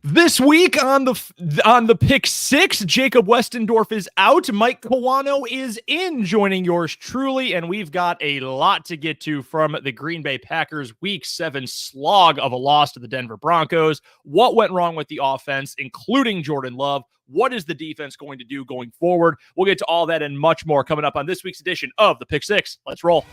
This week on the pick six, Jacob Westendorf is out. Mike Kawano is in, joining yours truly, and we've got a lot to get to from the Green Bay Packers Week 7 slog of a loss to the Denver Broncos. What went wrong with the offense, including Jordan Love? What is the defense going to do going forward? We'll get to all that and much more coming up on this week's edition of the Pick Six. Let's roll.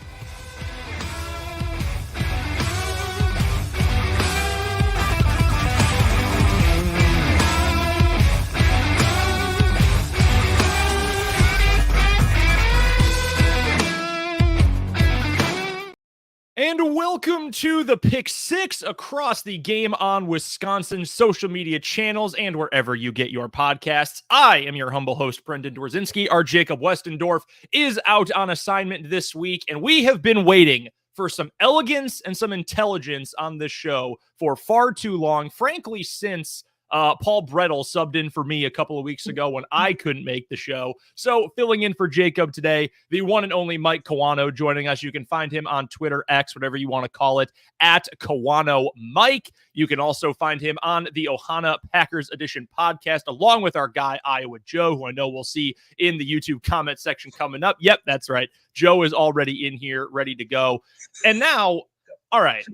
And welcome to the Pick Six across the Game on Wisconsin social media channels and wherever you get your podcasts. I am your humble host, Brendan Dworzinski. Our Jacob Westendorf is out on assignment this week, and we have been waiting for some elegance and some intelligence on this show for far too long, frankly, since Paul Brettel subbed in for me a couple of weeks ago when I couldn't make the show. So filling in for Jacob today, the one and only Mike Kawano joining us. You can find him on Twitter, X, whatever you want to call it, at Kawano Mike. You can also find him on the Ohana Packers Edition podcast, along with our guy, Iowa Joe, who I know we'll see in the YouTube comment section coming up. Yep, that's right. Joe is already in here, ready to go. And now, all right,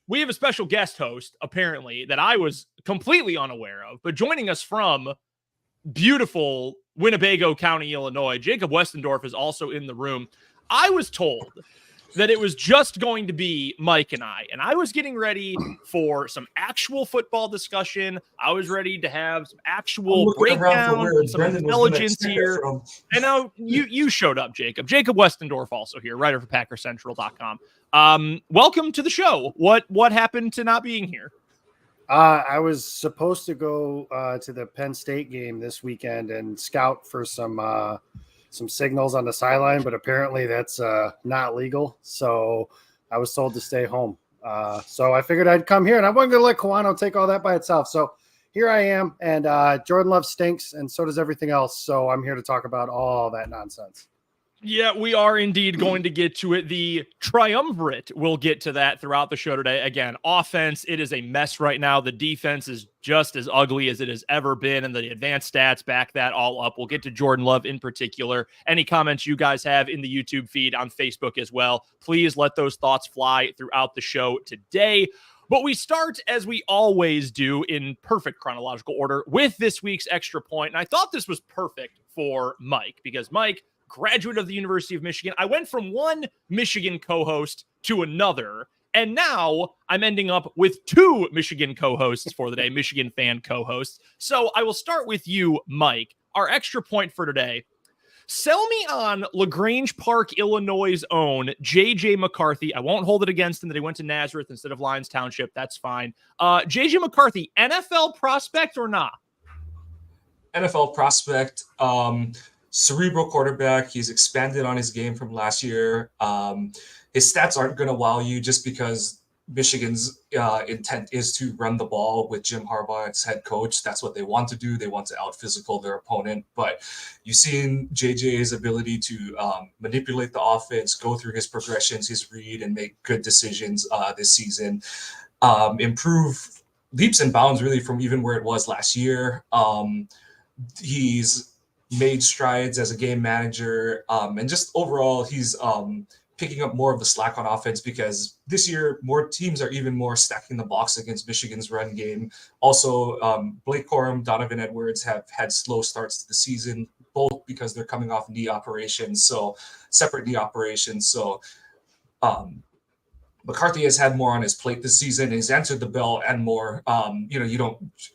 we have a special guest host, apparently, that I was completely unaware of, but joining us from beautiful Winnebago County, Illinois, Jacob Westendorf is also in the room. I was told that it was just going to be Mike and I was getting ready for some actual football discussion. I was ready to have some actual breakdown, some intelligence here. And now you showed up, Jacob. Jacob Westendorf also here, writer for PackersCentral.com. Welcome to the show. What happened to not being here? I was supposed to go to the Penn State game this weekend and scout for some signals on the sideline, but apparently that's not legal. So I was told to stay home. So I figured I'd come here, and I wasn't going to let Kawano take all that by itself. So here I am, and Jordan Love stinks, and so does everything else. So I'm here to talk about all that nonsense. Yeah, we are indeed going to get to it. The triumvirate, we'll get to that throughout the show today. Again, offense, it is a mess right now. The defense is just as ugly as it has ever been, and the advanced stats back that all up. We'll get to Jordan Love in particular. Any comments you guys have in the YouTube feed on Facebook as well, please let those thoughts fly throughout the show today. But we start, as we always do, in perfect chronological order with this week's extra point. And I thought this was perfect for Mike, because Mike, graduate of the University of Michigan. I went from one Michigan co-host to another, and now I'm ending up with two Michigan co-hosts for the day, Michigan fan co-hosts. So I will start with you, Mike. Our extra point for today. Sell me on LaGrange Park, Illinois' own J.J. McCarthy. I won't hold it against him that he went to Nazareth instead of Lyons Township. That's fine. J.J. McCarthy, NFL prospect or not? NFL prospect. Cerebral quarterback. He's expanded on his game from last year. His stats aren't going to wow you just because Michigan's intent is to run the ball with Jim Harbaugh as head coach. That's what they want to do. They want to out-physical their opponent. But you've seen JJ's ability to manipulate the offense, go through his progressions, his read, and make good decisions this season. Improve leaps and bounds really from even where it was last year. He's made strides as a game manager, and just overall he's picking up more of the slack on offense, because this year more teams are even more stacking the box against Michigan's run game. Also, Blake Corum, Donovan Edwards have had slow starts to the season, both because they're coming off separate knee operations. So McCarthy has had more on his plate this season. He's answered the bell and more.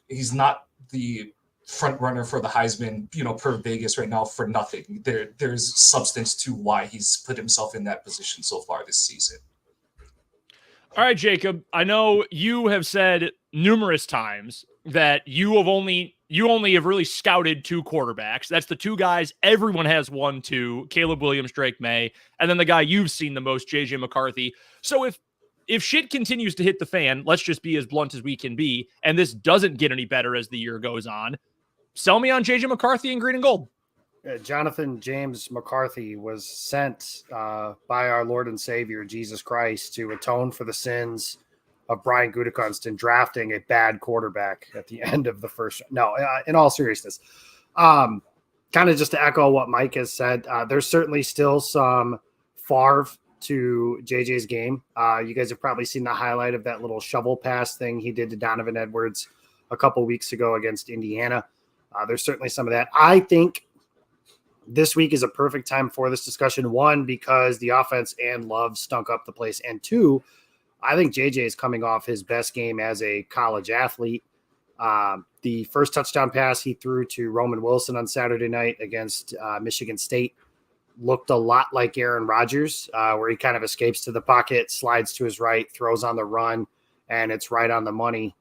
He's not the front runner for the Heisman, per Vegas right now for nothing. There's substance to why he's put himself in that position so far this season. All right, Jacob, I know you have said numerous times that you only have really scouted two quarterbacks. That's the two guys everyone has one to, Caleb Williams, Drake May, and then the guy you've seen the most, J.J. McCarthy. So if shit continues to hit the fan, let's just be as blunt as we can be, and this doesn't get any better as the year goes on, sell me on J.J. McCarthy in green and gold. Jonathan James McCarthy was sent by our Lord and Savior, Jesus Christ, to atone for the sins of Brian Gutekunst and drafting a bad quarterback at the end of the first. No, in all seriousness, kind of just to echo what Mike has said, there's certainly still some Favre to JJ's game. You guys have probably seen the highlight of that little shovel pass thing he did to Donovan Edwards a couple weeks ago against Indiana. There's certainly some of that. I think this week is a perfect time for this discussion. One, because the offense and Love stunk up the place. And two, I think JJ is coming off his best game as a college athlete. The first touchdown pass he threw to Roman Wilson on Saturday night against Michigan State looked a lot like Aaron Rodgers, where he kind of escapes to the pocket, slides to his right, throws on the run, and it's right on the money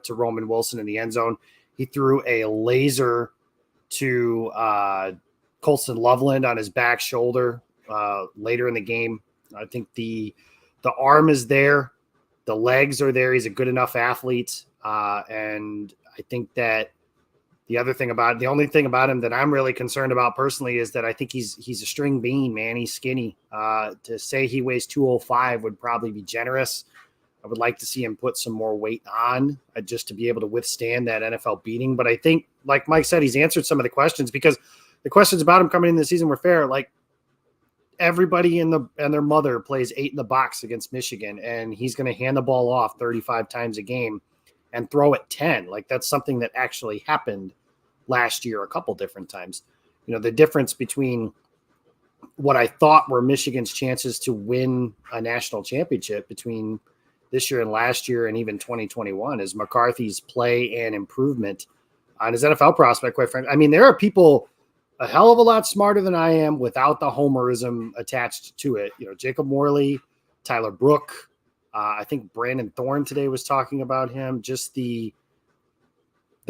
to Roman Wilson in the end zone. He threw a laser to Colston Loveland on his back shoulder later in the game. I think the arm is there. The legs are there. He's a good enough athlete. And I think that the only thing about him that I'm really concerned about personally is that I think he's a string bean, man. He's skinny. To say he weighs 205 would probably be generous. I would like to see him put some more weight on just to be able to withstand that NFL beating. But I think, like Mike said, he's answered some of the questions, because the questions about him coming in the season were fair. Like, everybody and their mother plays 8 in the box against Michigan, and he's going to hand the ball off 35 times a game and throw it 10. Like, that's something that actually happened last year a couple different times. You know, the difference between what I thought were Michigan's chances to win a national championship between this year and last year and even 2021 is McCarthy's play and improvement on his NFL prospect, quite frankly. I mean, there are people a hell of a lot smarter than I am without the homerism attached to it. You know, Jacob Morley, Tyler Brook. I think Brandon Thorne today was talking about him, just the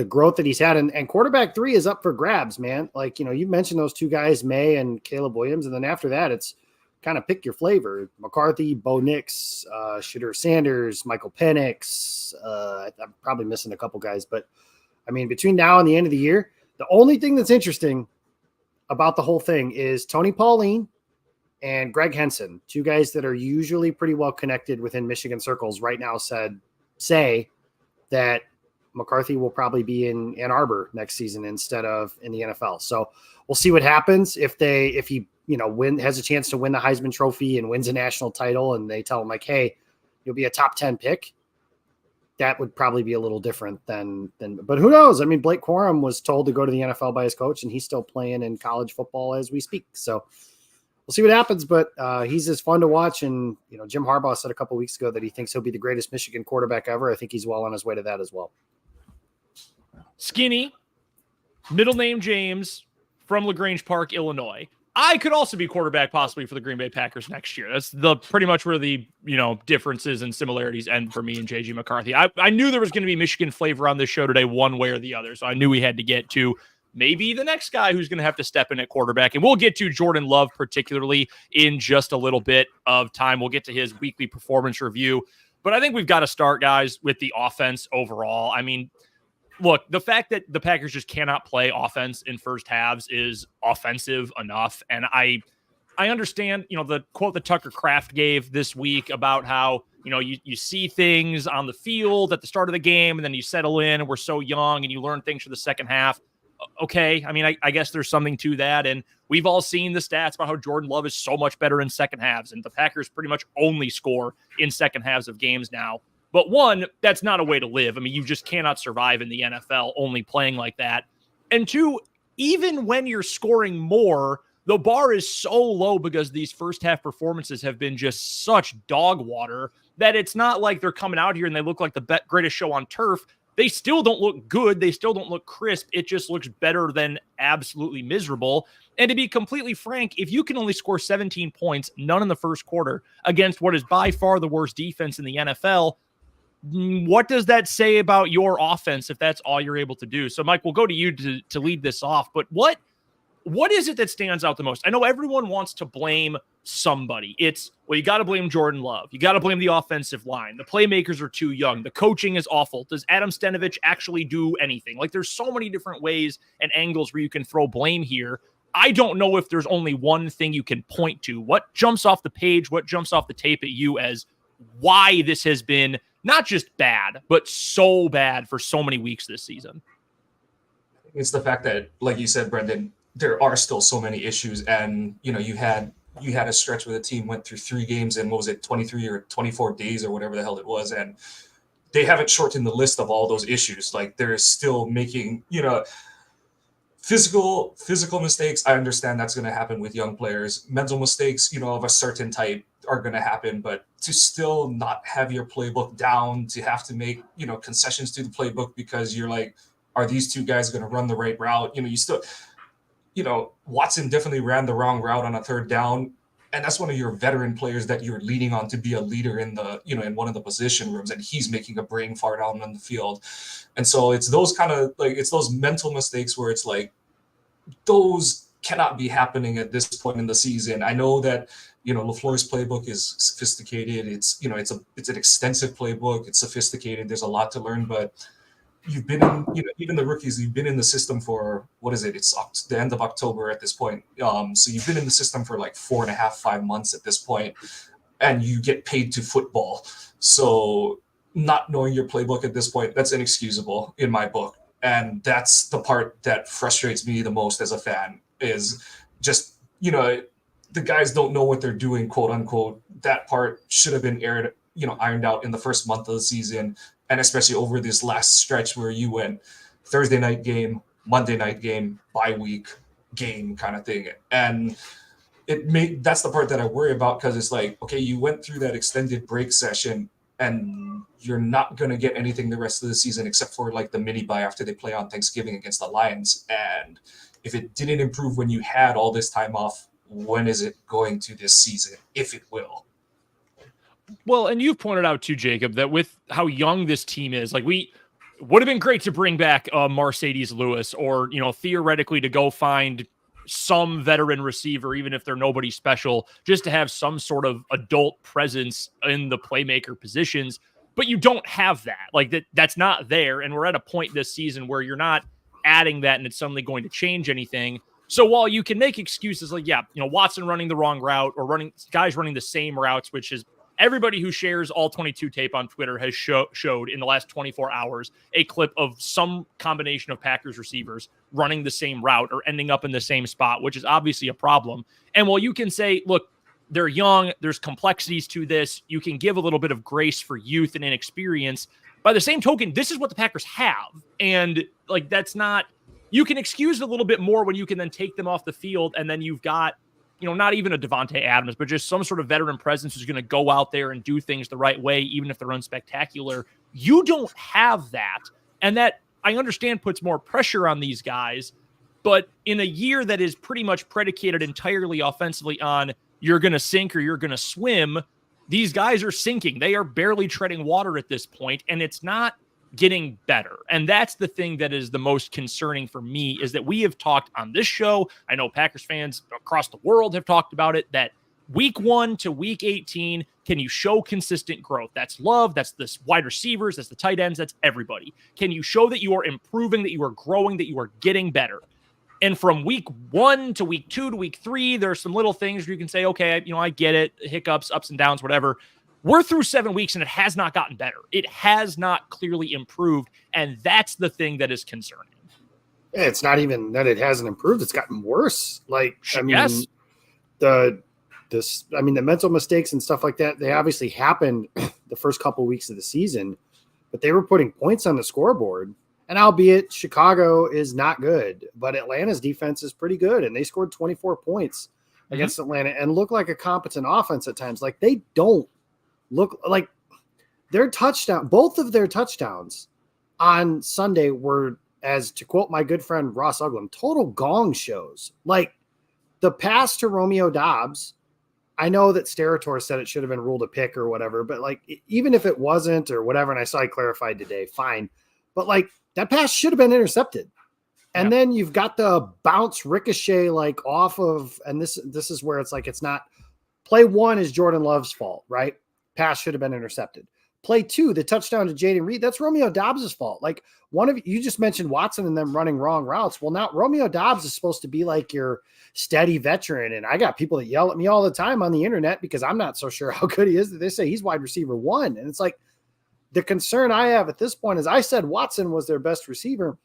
growth that he's had. And quarterback 3 is up for grabs, man. Like, you know, you mentioned those two guys, May and Caleb Williams. And then after that, it's kind of pick your flavor. McCarthy, Bo Nix, Shadur Sanders, Michael Penix. I'm probably missing a couple guys. But, I mean, between now and the end of the year, the only thing that's interesting about the whole thing is Tony Pauline and Greg Henson, two guys that are usually pretty well connected within Michigan circles right now, say that McCarthy will probably be in Ann Arbor next season instead of in the NFL. So we'll see what happens if he, you know, has a chance to win the Heisman Trophy and wins a national title, and they tell him like, hey, you'll be a top 10 pick. That would probably be a little different than, but who knows? I mean, Blake Corum was told to go to the NFL by his coach, and he's still playing in college football as we speak. So we'll see what happens, but he's as fun to watch. And, you know, Jim Harbaugh said a couple weeks ago that he thinks he'll be the greatest Michigan quarterback ever. I think he's well on his way to that as well. Skinny, middle name James, from LaGrange Park, Illinois. I could also be quarterback possibly for the Green Bay Packers next year. That's pretty much where the, you know, differences and similarities end for me and JG McCarthy. I knew there was going to be Michigan flavor on this show today, one way or the other. So I knew we had to get to maybe the next guy who's going to have to step in at quarterback. And we'll get to Jordan Love particularly in just a little bit of time. We'll get to his weekly performance review. But I think we've got to start, guys, with the offense overall. I mean, look, the fact that the Packers just cannot play offense in first halves is offensive enough. And I understand, you know, the quote that Tucker Kraft gave this week about how, you know, you see things on the field at the start of the game, and then you settle in and we're so young and you learn things for the second half. Okay. I mean, I guess there's something to that. And we've all seen the stats about how Jordan Love is so much better in second halves, and the Packers pretty much only score in second halves of games now. But one, that's not a way to live. I mean, you just cannot survive in the NFL only playing like that. And two, even when you're scoring more, the bar is so low because these first half performances have been just such dog water that it's not like they're coming out here and they look like the greatest show on turf. They still don't look good. They still don't look crisp. It just looks better than absolutely miserable. And to be completely frank, if you can only score 17 points, none in the first quarter, against what is by far the worst defense in the NFL, what does that say about your offense if that's all you're able to do? So, Mike, we'll go to you to lead this off. But what is it that stands out the most? I know everyone wants to blame somebody. It's, well, you got to blame Jordan Love. You got to blame the offensive line. The playmakers are too young. The coaching is awful. Does Adam Stenavich actually do anything? Like, there's so many different ways and angles where you can throw blame here. I don't know if there's only one thing you can point to. What jumps off the page? What jumps off the tape at you as why this has been not just bad, but so bad for so many weeks this season. It's the fact that, like you said, Brendan, there are still so many issues, and you had a stretch where the team went through 3 games in, what was it, 23 or 24 days or whatever the hell it was, and they haven't shortened the list of all those issues. Like, they're still making, physical mistakes. I understand that's going to happen with young players. Mental mistakes, of a certain type are going to happen, but to still not have your playbook down, to have to make, concessions to the playbook because you're like, are these 2 guys going to run the right route? You still, Watson definitely ran the wrong route on a 3rd down. And that's one of your veteran players that you're leaning on to be a leader in the, in one of the position rooms, and he's making a brain fart out on the field. And so it's those kind of it's those mental mistakes where it's like, those cannot be happening at this point in the season. I know that, LaFleur's playbook is sophisticated. It's, it's an extensive playbook. It's sophisticated. There's a lot to learn, but you've been in, even the rookies, you've been in the system for, what is it? It's the end of October at this point. So you've been in the system for like 4.5, 5 months at this point, and you get paid to football. So not knowing your playbook at this point, that's inexcusable in my book. And that's the part that frustrates me the most as a fan, is just, the guys don't know what they're doing, quote unquote. That part should have been ironed out in the first month of the season. And especially over this last stretch where you went Thursday night game, Monday night game, bye week game kind of thing. And that's the part that I worry about, because it's like, okay, you went through that extended break session and you're not going to get anything the rest of the season except for like the mini bye after they play on Thanksgiving against the Lions. And if it didn't improve when you had all this time off, when is it going to this season, if it will? Well, and you've pointed out too, Jacob, that with how young this team is, like, we would have been great to bring back Mercedes Lewis, or, theoretically to go find some veteran receiver, even if they're nobody special, just to have some sort of adult presence in the playmaker positions. But you don't have that. Like, that's not there. And we're at a point this season where you're not adding that and it's suddenly going to change anything. So while you can make excuses like, Watson running the wrong route, or guys running the same routes, which is everybody who shares all 22 tape on Twitter has showed in the last 24 hours a clip of some combination of Packers receivers running the same route or ending up in the same spot, which is obviously a problem. And while you can say, look, they're young, there's complexities to this, you can give a little bit of grace for youth and inexperience. By the same token, this is what the Packers have. And that's not, you can excuse it a little bit more when you can then take them off the field, and then you've got, not even a Devontae Adams, but just some sort of veteran presence who's going to go out there and do things the right way, even if they're unspectacular. You don't have that. And that, I understand, puts more pressure on these guys. But in a year that is pretty much predicated entirely offensively on you're going to sink or you're going to swim, these guys are sinking. They are barely treading water at this point, and it's not getting better. And that's the thing that is the most concerning for me, is that we have talked on this show, I know Packers fans across the world have talked about it, that week 1 to week 18, can you show consistent growth? That's Love, that's the wide receivers, that's the tight ends, that's everybody. Can you show that you are improving, that you are growing, that you are getting better? And from week 1 to week 2 to week 3, there are some little things where you can say, okay, I get it, hiccups, ups and downs, whatever. We're through 7 weeks and it has not gotten better. It has not clearly improved. And that's the thing that is concerning. Yeah, it's not even that it hasn't improved. It's gotten worse. Yes. The mental mistakes and stuff like that, they obviously happened the first couple of weeks of the season, but they were putting points on the scoreboard. And albeit Chicago is not good, but Atlanta's defense is pretty good. And they scored 24 points against Atlanta and look like a competent offense at times. Like, they don't look like their touchdown. Both of their touchdowns on Sunday were, as to quote my good friend Ross Uglum, total gong shows. Like, the pass to Romeo Dobbs, I know that Sterator said it should have been ruled a pick or whatever, but even if it wasn't or whatever, and I saw he clarified today, fine. But that pass should have been intercepted. And then you've got the bounce ricochet off of, and this is where it's it's not, play 1 is Jordan Love's fault, right? Pass should have been intercepted. Play 2, the touchdown to Jaden Reed, that's Romeo Dobbs' fault. You just mentioned Watson and them running wrong routes. Well, now Romeo Dobbs is supposed to be your steady veteran. And I got people that yell at me all the time on the internet because I'm not so sure how good he is, that they say he's wide receiver 1. And it's the concern I have at this point is I said Watson was their best receiver.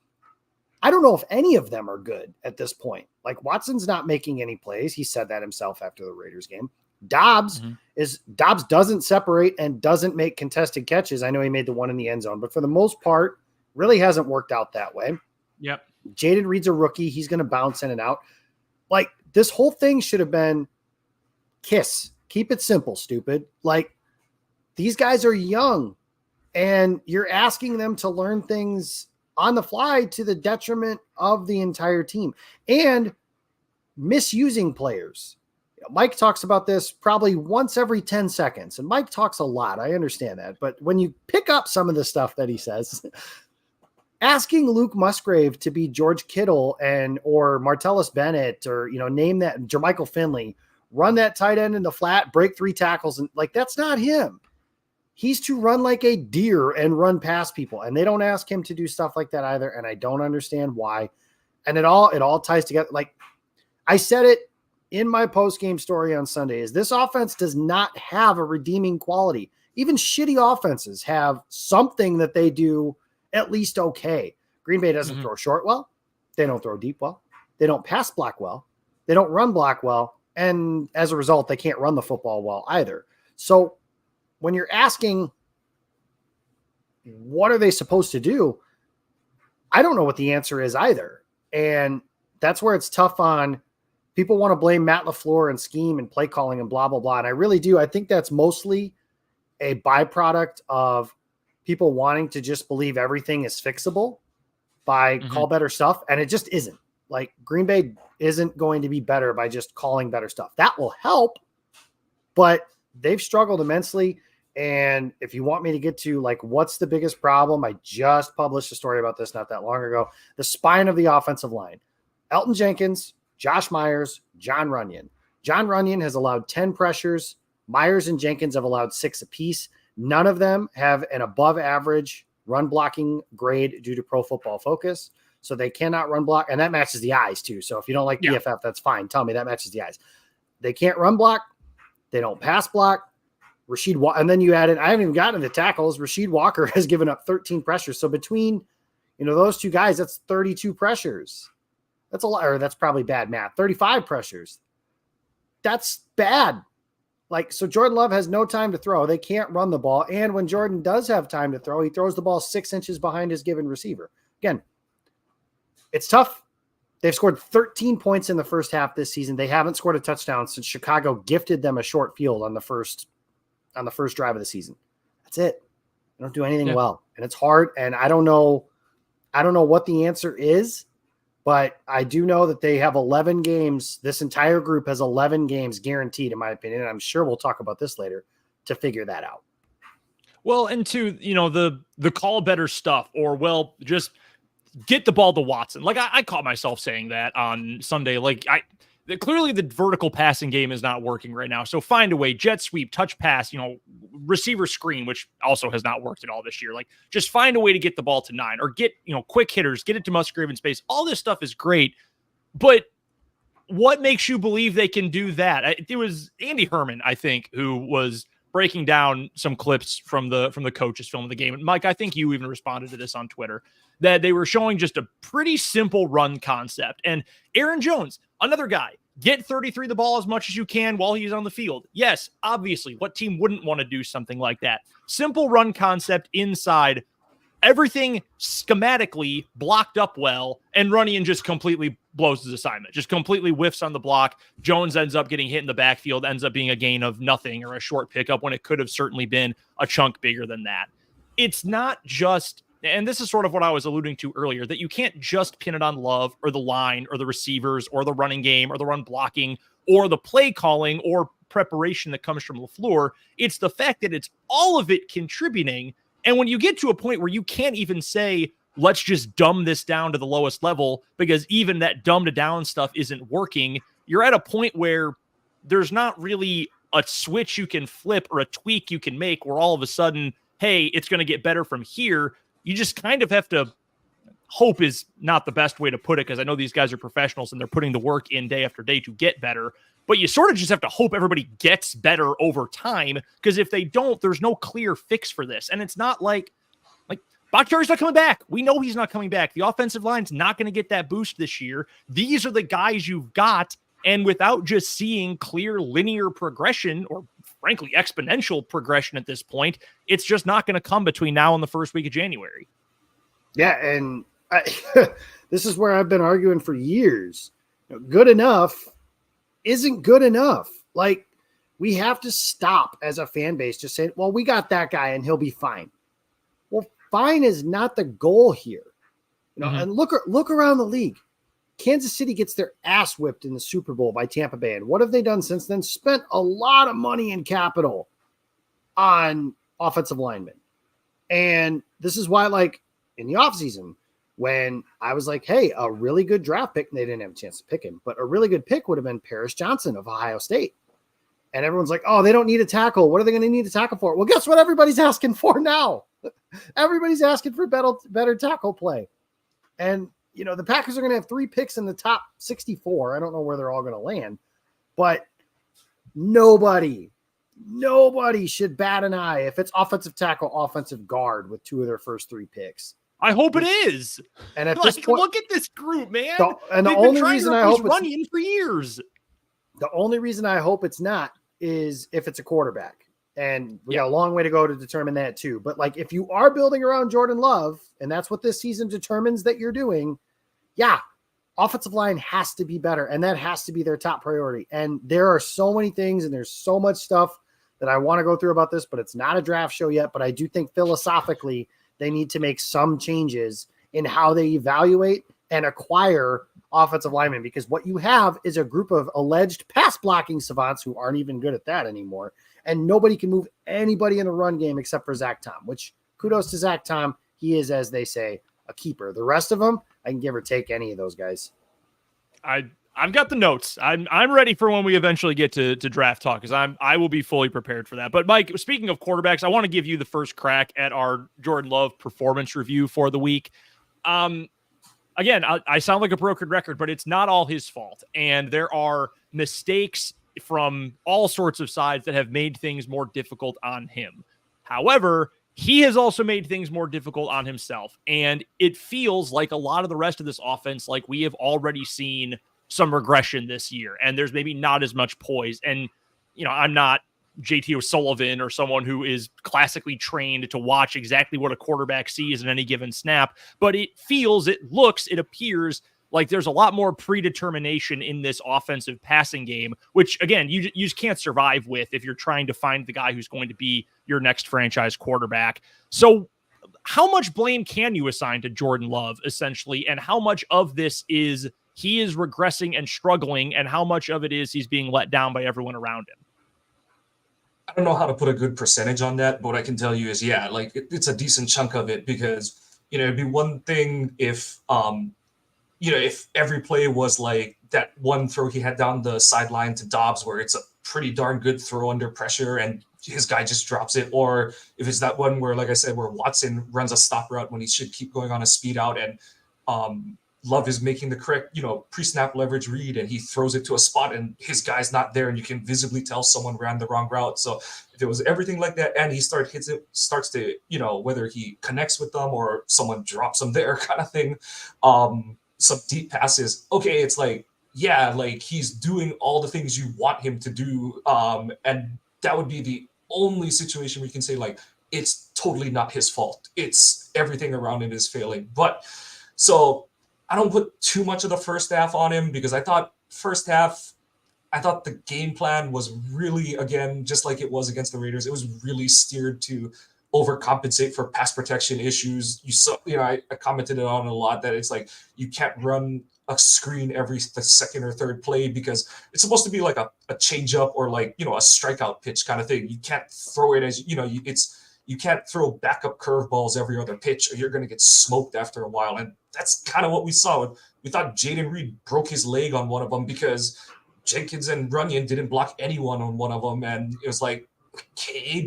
I don't know if any of them are good at this point. Like Watson's not making any plays. He said that himself after the Raiders game. Dobbs doesn't separate and doesn't make contested catches. I know he made the one in the end zone, but for the most part, really hasn't worked out that way. Yep. Jaden Reed's a rookie. He's going to bounce in and out. Like this whole thing should have been KISS. Keep it simple, stupid. Like these guys are young and you're asking them to learn things on the fly to the detriment of the entire team and misusing players. Mike talks about this probably once every 10 seconds. And Mike talks a lot. I understand that. But when you pick up some of the stuff that he says, asking Luke Musgrave to be George Kittle or Martellus Bennett or, name that Jermichael Finley, run that tight end in the flat, break 3 tackles. And like, that's not him. He's to run like a deer and run past people. And they don't ask him to do stuff like that either. And I don't understand why. And it all ties together. Like I said it in my post-game story on Sunday is this offense does not have a redeeming quality. Even shitty offenses have something that they do at least okay. Green Bay doesn't throw short well. They don't throw deep well. They don't pass block well. They don't run block well. And as a result, they can't run the football well either. So when you're asking, what are they supposed to do? I don't know what the answer is either. And that's where it's tough on people want to blame Matt LaFleur and scheme and play calling and blah, blah, blah. And I really do. I think that's mostly a byproduct of people wanting to just believe everything is fixable by call better stuff. And it just isn't. Like Green Bay isn't going to be better by just calling better stuff. That will help, but they've struggled immensely. And if you want me to get to like, what's the biggest problem? I just published a story about this not that long ago. The spine of the offensive line, Elton Jenkins, Josh Myers, John Runyon. John Runyon has allowed 10 pressures. Myers and Jenkins have allowed 6 apiece. None of them have an above average run blocking grade due to Pro Football Focus. So they cannot run block. And that matches the eyes too. So if you don't like PFF, that's fine. Tell me that matches the eyes. They can't run block. They don't pass block. And then you add in, I haven't even gotten to the tackles. Rasheed Walker has given up 13 pressures. So between, those two guys, that's 32 pressures. That's a lot, or that's probably bad math. 35 pressures. That's bad. Like, so Jordan Love has no time to throw. They can't run the ball. And when Jordan does have time to throw, he throws the ball 6 inches behind his given receiver. Again, it's tough. They've scored 13 points in the first half this season. They haven't scored a touchdown since Chicago gifted them a short field on the first drive of the season. That's it. They don't do anything well. And it's hard. And I don't know what the answer is, but I do know that they have 11 games. This entire group has 11 games guaranteed, in my opinion. And I'm sure we'll talk about this later to figure that out. Well, and to, the call better stuff or, just get the ball to Watson. Like I caught myself saying that on Sunday. Like clearly the vertical passing game is not working right now. So find a way, jet sweep, touch pass, receiver screen, which also has not worked at all this year. Like just find a way to get the ball to 9 or get, quick hitters, get it to Musgrave in space. All this stuff is great, but what makes you believe they can do that? It was Andy Herman, I think, who was breaking down some clips from the coaches filming the game. And Mike, I think you even responded to this on Twitter, that they were showing just a pretty simple run concept. And Aaron Jones, another guy, get 33 the ball as much as you can while he's on the field. Yes, obviously, what team wouldn't want to do something like that? Simple run concept inside, everything schematically blocked up well, and Runyon just completely blows his assignment, just completely whiffs on the block. Jones ends up getting hit in the backfield, ends up being a gain of nothing or a short pickup when it could have certainly been a chunk bigger than that. It's not just, and this is sort of what I was alluding to earlier, that you can't just pin it on Love or the line or the receivers or the running game or the run blocking or the play calling or preparation that comes from LaFleur. It's the fact that it's all of it contributing. And when you get to a point where you can't even say, let's just dumb this down to the lowest level because even that dumbed down stuff isn't working, you're at a point where there's not really a switch you can flip or a tweak you can make where all of a sudden, hey, it's going to get better from here. You just kind of have to hope is not the best way to put it, because I know these guys are professionals and they're putting the work in day after day to get better. but you sort of just have to hope everybody gets better over time, because if they don't, there's no clear fix for this. And it's not like Bakhtiari's not coming back. We know he's not coming back. The offensive line's not going to get that boost this year. These are the guys you've got. And without just seeing clear linear progression, or frankly, exponential progression at this point, it's just not going to come between now and the first week of January. Yeah, and this is where I've been arguing for years. Good enough isn't good enough. Like, we have to stop as a fan base just saying, well, we got that guy and he'll be fine. Well, fine is not the goal here. And look around the league. Kansas City gets their ass whipped in the Super Bowl by Tampa Bay. And what have they done since then? Spent a lot of money and capital on offensive linemen. And this is why, like, in the offseason, when I was like, hey, a really good draft pick, and they didn't have a chance to pick him, but a really good pick would have been Paris Johnson of Ohio State. And everyone's like, oh, they don't need a tackle. What are they going to need a tackle for? Well, guess what everybody's asking for now? Everybody's asking for better tackle play. And, the Packers are going to have 3 picks in the top 64. I don't know where they're all going to land, but nobody should bat an eye if it's offensive tackle, offensive guard with 2 of their first 3 picks. I hope it is. And at this point, look at this group, man. And the only reason I hope it's running for years. The only reason I hope it's not is if it's a quarterback. And we got a long way to go to determine that too. But like, if you are building around Jordan Love, and that's what this season determines that you're doing, offensive line has to be better. And that has to be their top priority. And there are so many things and there's so much stuff that I want to go through about this, but it's not a draft show yet. But I do think philosophically they need to make some changes in how they evaluate and acquire offensive linemen, because what you have is a group of alleged pass blocking savants who aren't even good at that anymore. And nobody can move anybody in a run game except for Zach Tom, which kudos to Zach Tom. He is, as they say, a keeper. The rest of them, I can give or take any of those guys. I've got the notes. I'm ready for when we eventually get to draft talk, because I will be fully prepared for that. But Mike, speaking of quarterbacks, I want to give you the first crack at our Jordan Love performance review for the week. Again, I sound like a broken record, but it's not all his fault. And there are mistakes from all sorts of sides that have made things more difficult on him. However, he has also made things more difficult on himself. And it feels like a lot of the rest of this offense, like we have already seen some regression this year, and there's maybe not as much poise. And, I'm not JT O'Sullivan or someone who is classically trained to watch exactly what a quarterback sees in any given snap, but it appears like there's a lot more predetermination in this offensive passing game, which again, you just can't survive with if you're trying to find the guy who's going to be your next franchise quarterback. So how much blame can you assign to Jordan Love essentially? And how much of this is he is regressing and struggling, and how much of it is he's being let down by everyone around him? I don't know how to put a good percentage on that, but what I can tell you is, it's a decent chunk of it, because, it'd be one thing if, if every play was like that one throw he had down the sideline to Dobbs, where it's a pretty darn good throw under pressure and his guy just drops it. Or if it's that one where, like I said, where Watson runs a stop route when he should keep going on a speed out, and Love is making the correct, pre-snap leverage read, and he throws it to a spot and his guy's not there, and you can visibly tell someone ran the wrong route. So if it was everything like that, and he starts to, whether he connects with them or someone drops him there kind of thing, some deep passes, okay, it's like, he's doing all the things you want him to do. And that would be the only situation we can say, like, it's totally not his fault. It's everything around him is failing. But so I don't put too much of the first half on him, because I thought the game plan was really, again, just like it was against the Raiders, it was really steered to overcompensate for pass protection issues. You saw, I commented on it a lot, that it's like you can't run a screen the second or third play, because it's supposed to be like a change up or like, a strikeout pitch kind of thing. You can't throw it as, you can't throw backup curveballs every other pitch, or you're going to get smoked after a while. And that's kind of what we saw. We thought Jaden Reed broke his leg on one of them because Jenkins and Runyon didn't block anyone on one of them. And it was like, okay,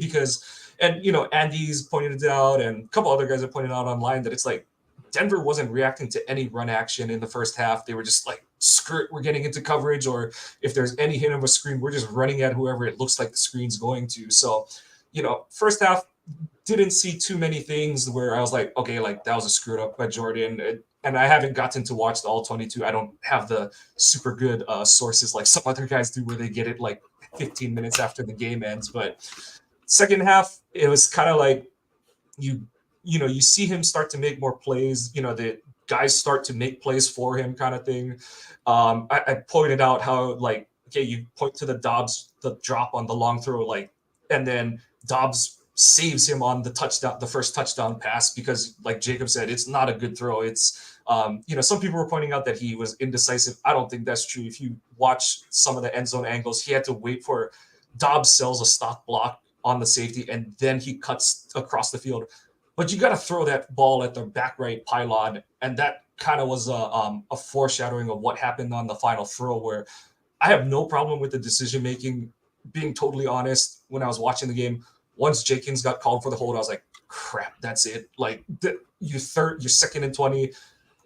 Andy's pointed it out, and a couple other guys have pointed out online that it's like Denver wasn't reacting to any run action in the first half. They were just like skirt, we're getting into coverage, or if there's any hint of a screen, we're just running at whoever it looks like the screen's going to. So, first half, didn't see too many things where I was like, okay, like that was a screwed up by Jordan. And I haven't gotten to watch the all 22. I don't have the super good sources like some other guys do where they get it like 15 minutes after the game ends. But second half, it was kind of like you see him start to make more plays, the guys start to make plays for him kind of thing. I pointed out how, like, okay, you point to the drop on the long throw, like, and then Dobbs saves him on the touchdown, the first touchdown pass, because like Jacob said, it's not a good throw. It's, some people were pointing out that he was indecisive. I don't think that's true. If you watch some of the end zone angles, he had to wait for Dobbs sells a stock block on the safety, and then he cuts across the field. But you got to throw that ball at the back right pylon, and that kind of was a foreshadowing of what happened on the final throw, where I have no problem with the decision making. Being totally honest, when I was watching the game, once Jenkins got called for the hold, I was like, crap, that's it. Like, you're second and 20.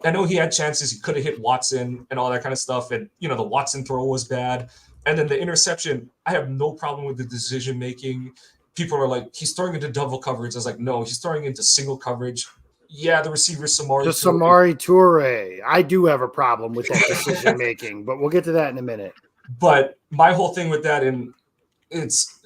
I know he had chances. He could have hit Watson and all that kind of stuff. And, the Watson throw was bad. And then the interception, I have no problem with the decision making. People are like, he's throwing into double coverage. I was like, no, he's throwing into single coverage. Yeah, the receiver Samori Toure. I do have a problem with that decision making, but we'll get to that in a minute. But my whole thing with that, and it's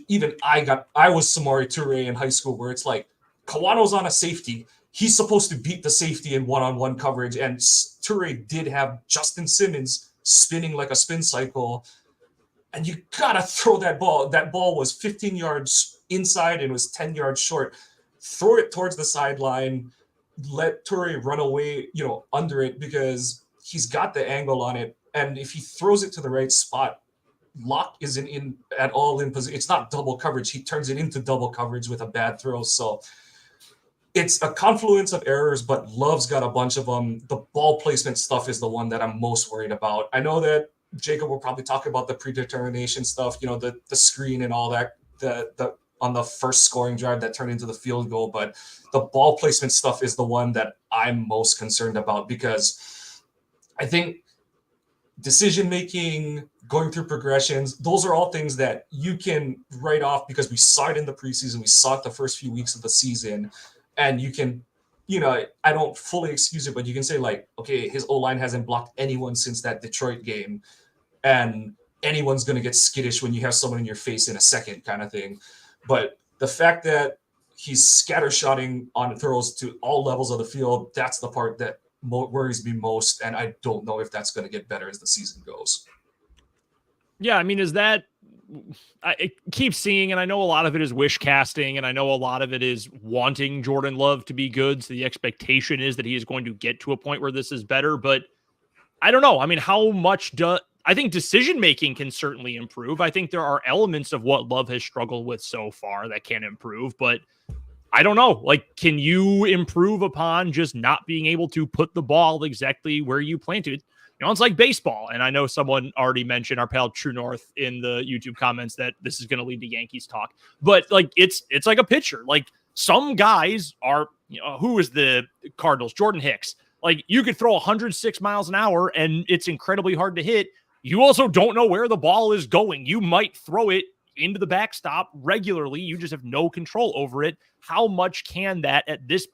even I was Samori Toure in high school, where it's like Kawano's on a safety. He's supposed to beat the safety in one-on-one coverage, and Toure did have Justin Simmons spinning like a spin cycle. And you gotta throw that ball. That ball was 15 yards inside and was 10 yards short. Throw it towards the sideline. Let Toure run away, under it, because he's got the angle on it. And if he throws it to the right spot, Locke isn't in at all in position. It's not double coverage. He turns it into double coverage with a bad throw. So it's a confluence of errors, but Love's got a bunch of them. The ball placement stuff is the one that I'm most worried about. I know that Jacob will probably talk about the predetermination stuff, the screen and all that, the on the first scoring drive that turned into the field goal. But the ball placement stuff is the one that I'm most concerned about, because I think decision-making, going through progressions, those are all things that you can write off because we saw it in the preseason. We saw it the first few weeks of the season. And you can, I don't fully excuse it, but you can say, like, okay, his O-line hasn't blocked anyone since that Detroit game. And anyone's going to get skittish when you have someone in your face in a second, kind of thing. But the fact that he's scattershotting on throws to all levels of the field, that's the part that worries me most. And I don't know if that's going to get better as the season goes. Yeah, I mean, I keep seeing, and I know a lot of it is wish casting, and I know a lot of it is wanting Jordan Love to be good. So the expectation is that he is going to get to a point where this is better. But I don't know. I mean, how much I think decision-making can certainly improve. I think there are elements of what Love has struggled with so far that can improve, but I don't know. Like, can you improve upon just not being able to put the ball exactly where you plan to? It's like baseball. And I know someone already mentioned, our pal True North, in the YouTube comments, that this is going to lead to Yankees talk. But like, it's like a pitcher. Like, some guys are, who is the Cardinals? Jordan Hicks. Like, you could throw 106 miles an hour and it's incredibly hard to hit. You also don't know where the ball is going. You might throw it into the backstop regularly. You just have no control over it. How much can that at this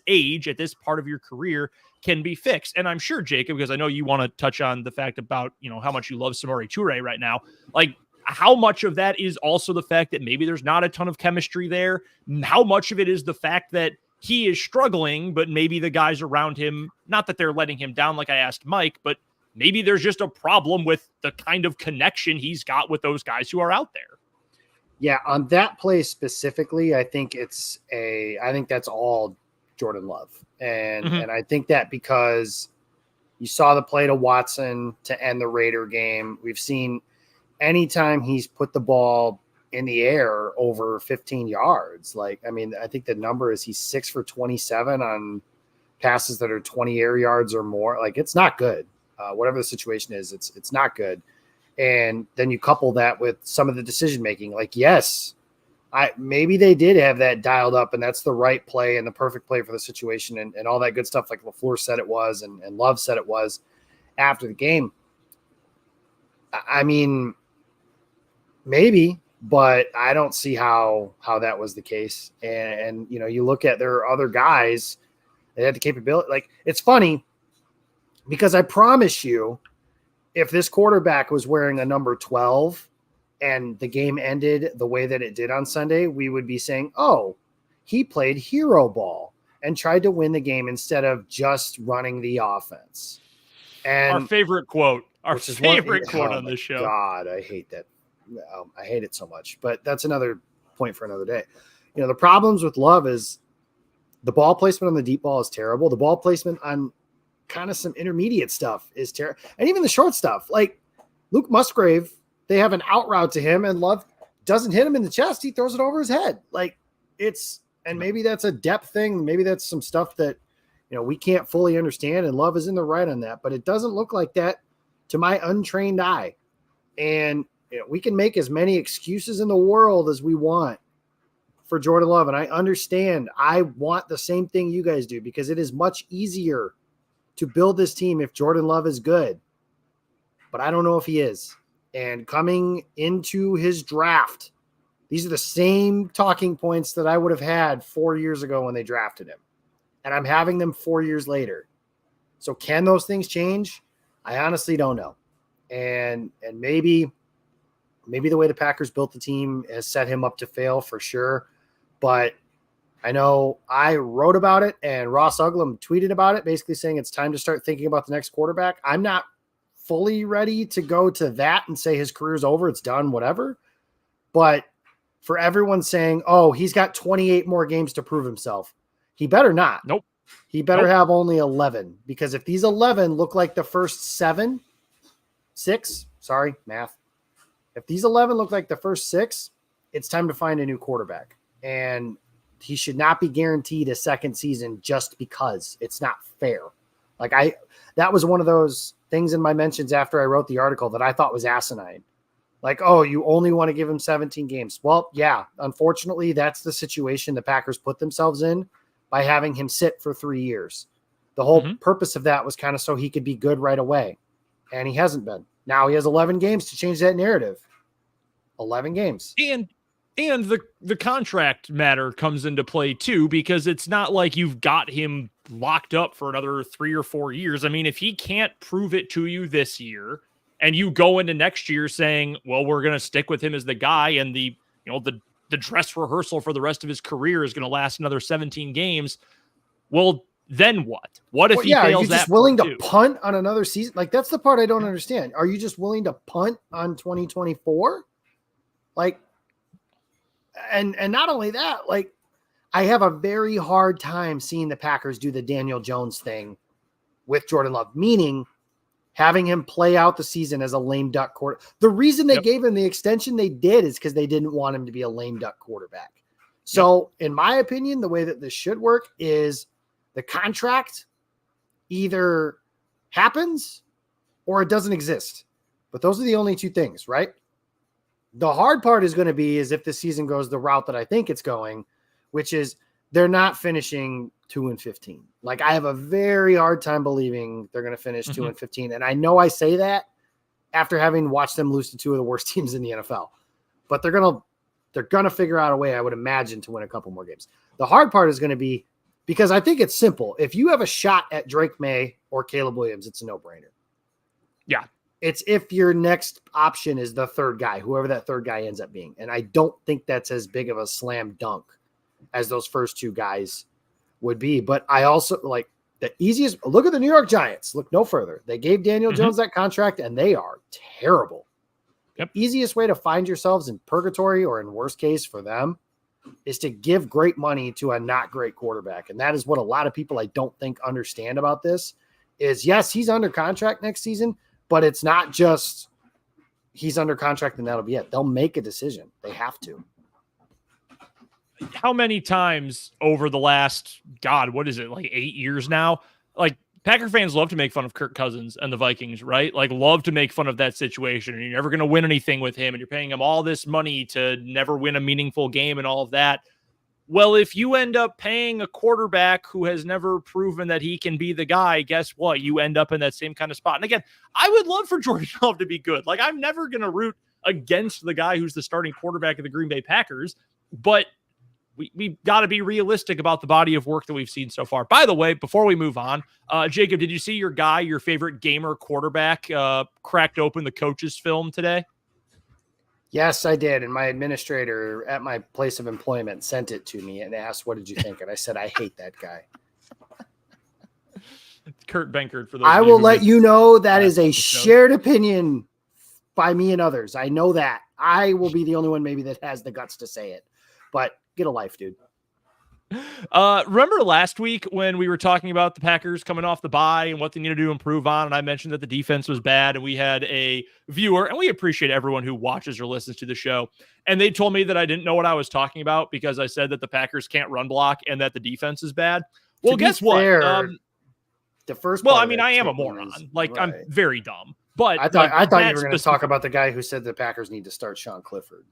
age, at this part of your career, can be fixed? And I'm sure, Jacob, because I know you want to touch on the fact about, how much you love Samori Toure right now. Like, how much of that is also the fact that maybe there's not a ton of chemistry there? How much of it is the fact that he is struggling, but maybe the guys around him, not that they're letting him down like I asked Mike, but maybe there's just a problem with the kind of connection he's got with those guys who are out there? Yeah, on that play specifically, I think that's all Jordan Love. And I think that because you saw the play to Watson to end the Raider game, we've seen anytime he's put the ball in the air over 15 yards. Like, I mean, I think the number is he's 6 for 27 on passes that are 20 air yards or more. Like, it's not good. Whatever the situation is, it's not good. And then you couple that with some of the decision making. Like, yes, Maybe they did have that dialed up, and that's the right play and the perfect play for the situation and all that good stuff like LaFleur said it was and Love said it was after the game. I mean, maybe, but I don't see how that was the case. And you look at there are other guys that had the capability. Like, it's funny because I promise you, if this quarterback was wearing a number 12 and the game ended the way that it did on Sunday, we would be saying, oh, he played hero ball and tried to win the game instead of just running the offense. And our favorite quote, on this show. God, I hate that. I hate it so much, but that's another point for another day. The problems with Love is the ball placement on the deep ball is terrible. The ball placement on kind of some intermediate stuff is terrible. And even the short stuff, like Luke Musgrave, they have an out route to him and Love doesn't hit him in the chest. He throws it over his head. And maybe that's a depth thing. Maybe that's some stuff that, we can't fully understand, and Love is in the right on that, but it doesn't look like that to my untrained eye. And we can make as many excuses in the world as we want for Jordan Love. And I understand. I want the same thing you guys do because it is much easier to build this team if Jordan Love is good, but I don't know if he is. And coming into his draft, these are the same talking points that I would have had 4 years ago when they drafted him. And I'm having them 4 years later. So can those things change? I honestly don't know. And maybe the way the Packers built the team has set him up to fail for sure. But I know I wrote about it and Ross Uglum tweeted about it, basically saying it's time to start thinking about the next quarterback. I'm not fully ready to go to that and say his career's over, it's done, whatever. But for everyone saying, oh, he's got 28 more games to prove himself, he better not. Nope. He better have only 11, because if these 11 look like the first 6, math. If these 11 look like the first 6, it's time to find a new quarterback. And he should not be guaranteed a second season just because. It's not fair. That was one of those things in my mentions after I wrote the article that I thought was asinine. Like, oh, you only want to give him 17 games. Well, yeah, unfortunately, that's the situation the Packers put themselves in by having him sit for 3 years. The whole purpose of that was kind of so he could be good right away. And he hasn't been. Now he has 11 games to change that narrative. 11 games. And the contract matter comes into play too, because it's not like you've got him locked up for another 3 or 4 years. I mean, if he can't prove it to you this year and you go into next year saying, well, we're going to stick with him as the guy, and the dress rehearsal for the rest of his career is going to last another 17 games. Well, then what? What if he fails that? Are you just willing to punt on another season? Like, that's the part I don't understand. Are you just willing to punt on 2024? And not only that, I have a very hard time seeing the Packers do the Daniel Jones thing with Jordan Love, meaning having him play out the season as a lame duck quarter. The reason they gave him the extension they did is because they didn't want him to be a lame duck quarterback. So in my opinion, the way that this should work is the contract either happens or it doesn't exist. But those are the only two things, right? The hard part is going to be is if the season goes the route that I think it's going, which is they're not finishing 2-15. I have a very hard time believing they're going to finish 2-15. And I know I say that after having watched them lose to two of the worst teams in the NFL, but they're going to figure out a way, I would imagine, to win a couple more games. The hard part is going to be, because I think it's simple. If you have a shot at Drake May or Caleb Williams, it's a no-brainer. Yeah. It's if your next option is the third guy, whoever that third guy ends up being. And I don't think that's as big of a slam dunk as those first two guys would be. But I also the easiest look at the New York Giants. Look no further. They gave Daniel Jones that contract and they are terrible. Yep. Easiest way to find yourselves in purgatory, or in worst case for them, is to give great money to a not great quarterback. And that is what a lot of people I don't think understand about this is, yes, he's under contract next season, but it's not just he's under contract and that'll be it. They'll make a decision. They have to. How many times over the last, 8 years now, Packer fans love to make fun of Kirk Cousins and the Vikings, right? Like, love to make fun of that situation. And you're never going to win anything with him. And you're paying him all this money to never win a meaningful game and all of that. Well, if you end up paying a quarterback who has never proven that he can be the guy, guess what? You end up in that same kind of spot. And again, I would love for Jordan Love to be good. Like, I'm never going to root against the guy who's the starting quarterback of the Green Bay Packers, but we got to be realistic about the body of work that we've seen so far. By the way, before we move on, Jacob, did you see your guy, your favorite gamer quarterback, cracked open the coach's film today? Yes, I did. And my administrator at my place of employment sent it to me and asked, what did you think? And I said, I hate that guy. Kurt Benkert, for those I of will who let you know that is a show. shared opinion by me and others. I know that. I will be the only one maybe that has the guts to say it. But get a life, dude. Remember last week when we were talking about the Packers coming off the bye and what they needed to improve on, and I mentioned that the defense was bad, and we had a viewer, and we appreciate everyone who watches or listens to the show, and they told me that I didn't know what I was talking about because I said that the Packers can't run block and that the defense is bad. Well, guess what? The first well, I mean, I am a moron. Right. I'm very dumb. But I thought you were going to talk about the guy who said the Packers need to start Sean Clifford.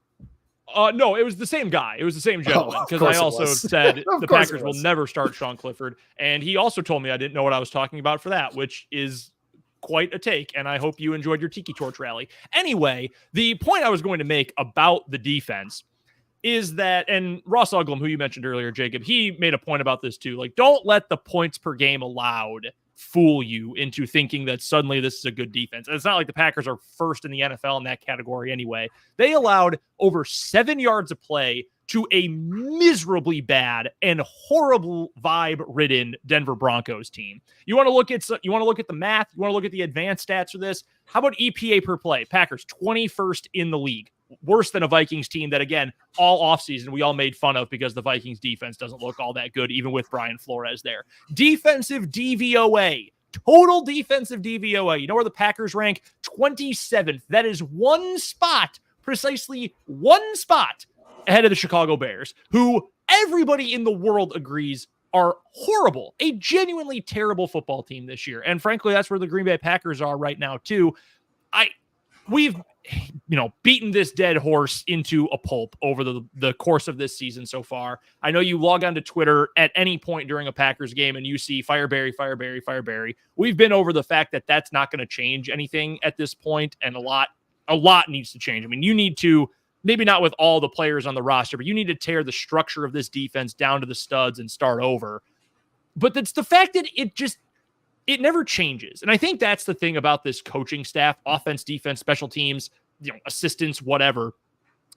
No, it was the same guy. It was the same gentleman, because I also said the Packers will never start Sean Clifford. And he also told me I didn't know what I was talking about for that, which is quite a take. And I hope you enjoyed your Tiki Torch rally. Anyway, the point I was going to make about the defense is that, and Ross Uglum, who you mentioned earlier, Jacob, he made a point about this too. Like, don't let the points per game allowed fool you into thinking that suddenly this is a good defense. And it's not like the Packers are first in the NFL in that category anyway. They allowed over 7 yards of play to a miserably bad and horrible vibe-ridden Denver Broncos team. You want to look at the math, you want to look at the advanced stats for this. How about EPA per play? Packers 21st in the league. Worse than a Vikings team that, again, all offseason we all made fun of because the Vikings defense doesn't look all that good, even with Brian Flores there. Defensive DVOA, total defensive DVOA. You know where the Packers rank? 27th. That is one spot, precisely one spot ahead of the Chicago Bears, who everybody in the world agrees are horrible, a genuinely terrible football team this year. And frankly, that's where the Green Bay Packers are right now too. We've beaten this dead horse into a pulp over the course of this season so far. I know you log onto Twitter at any point during a Packers game and you see Fire Barry, Fire Barry, Fire Barry. We've been over the fact that that's not going to change anything at this point, and a lot needs to change. I mean, you need to, maybe not with all the players on the roster, but you need to tear the structure of this defense down to the studs and start over. But that's the fact that it never changes. And I think that's the thing about this coaching staff, offense, defense, special teams, assistants, whatever,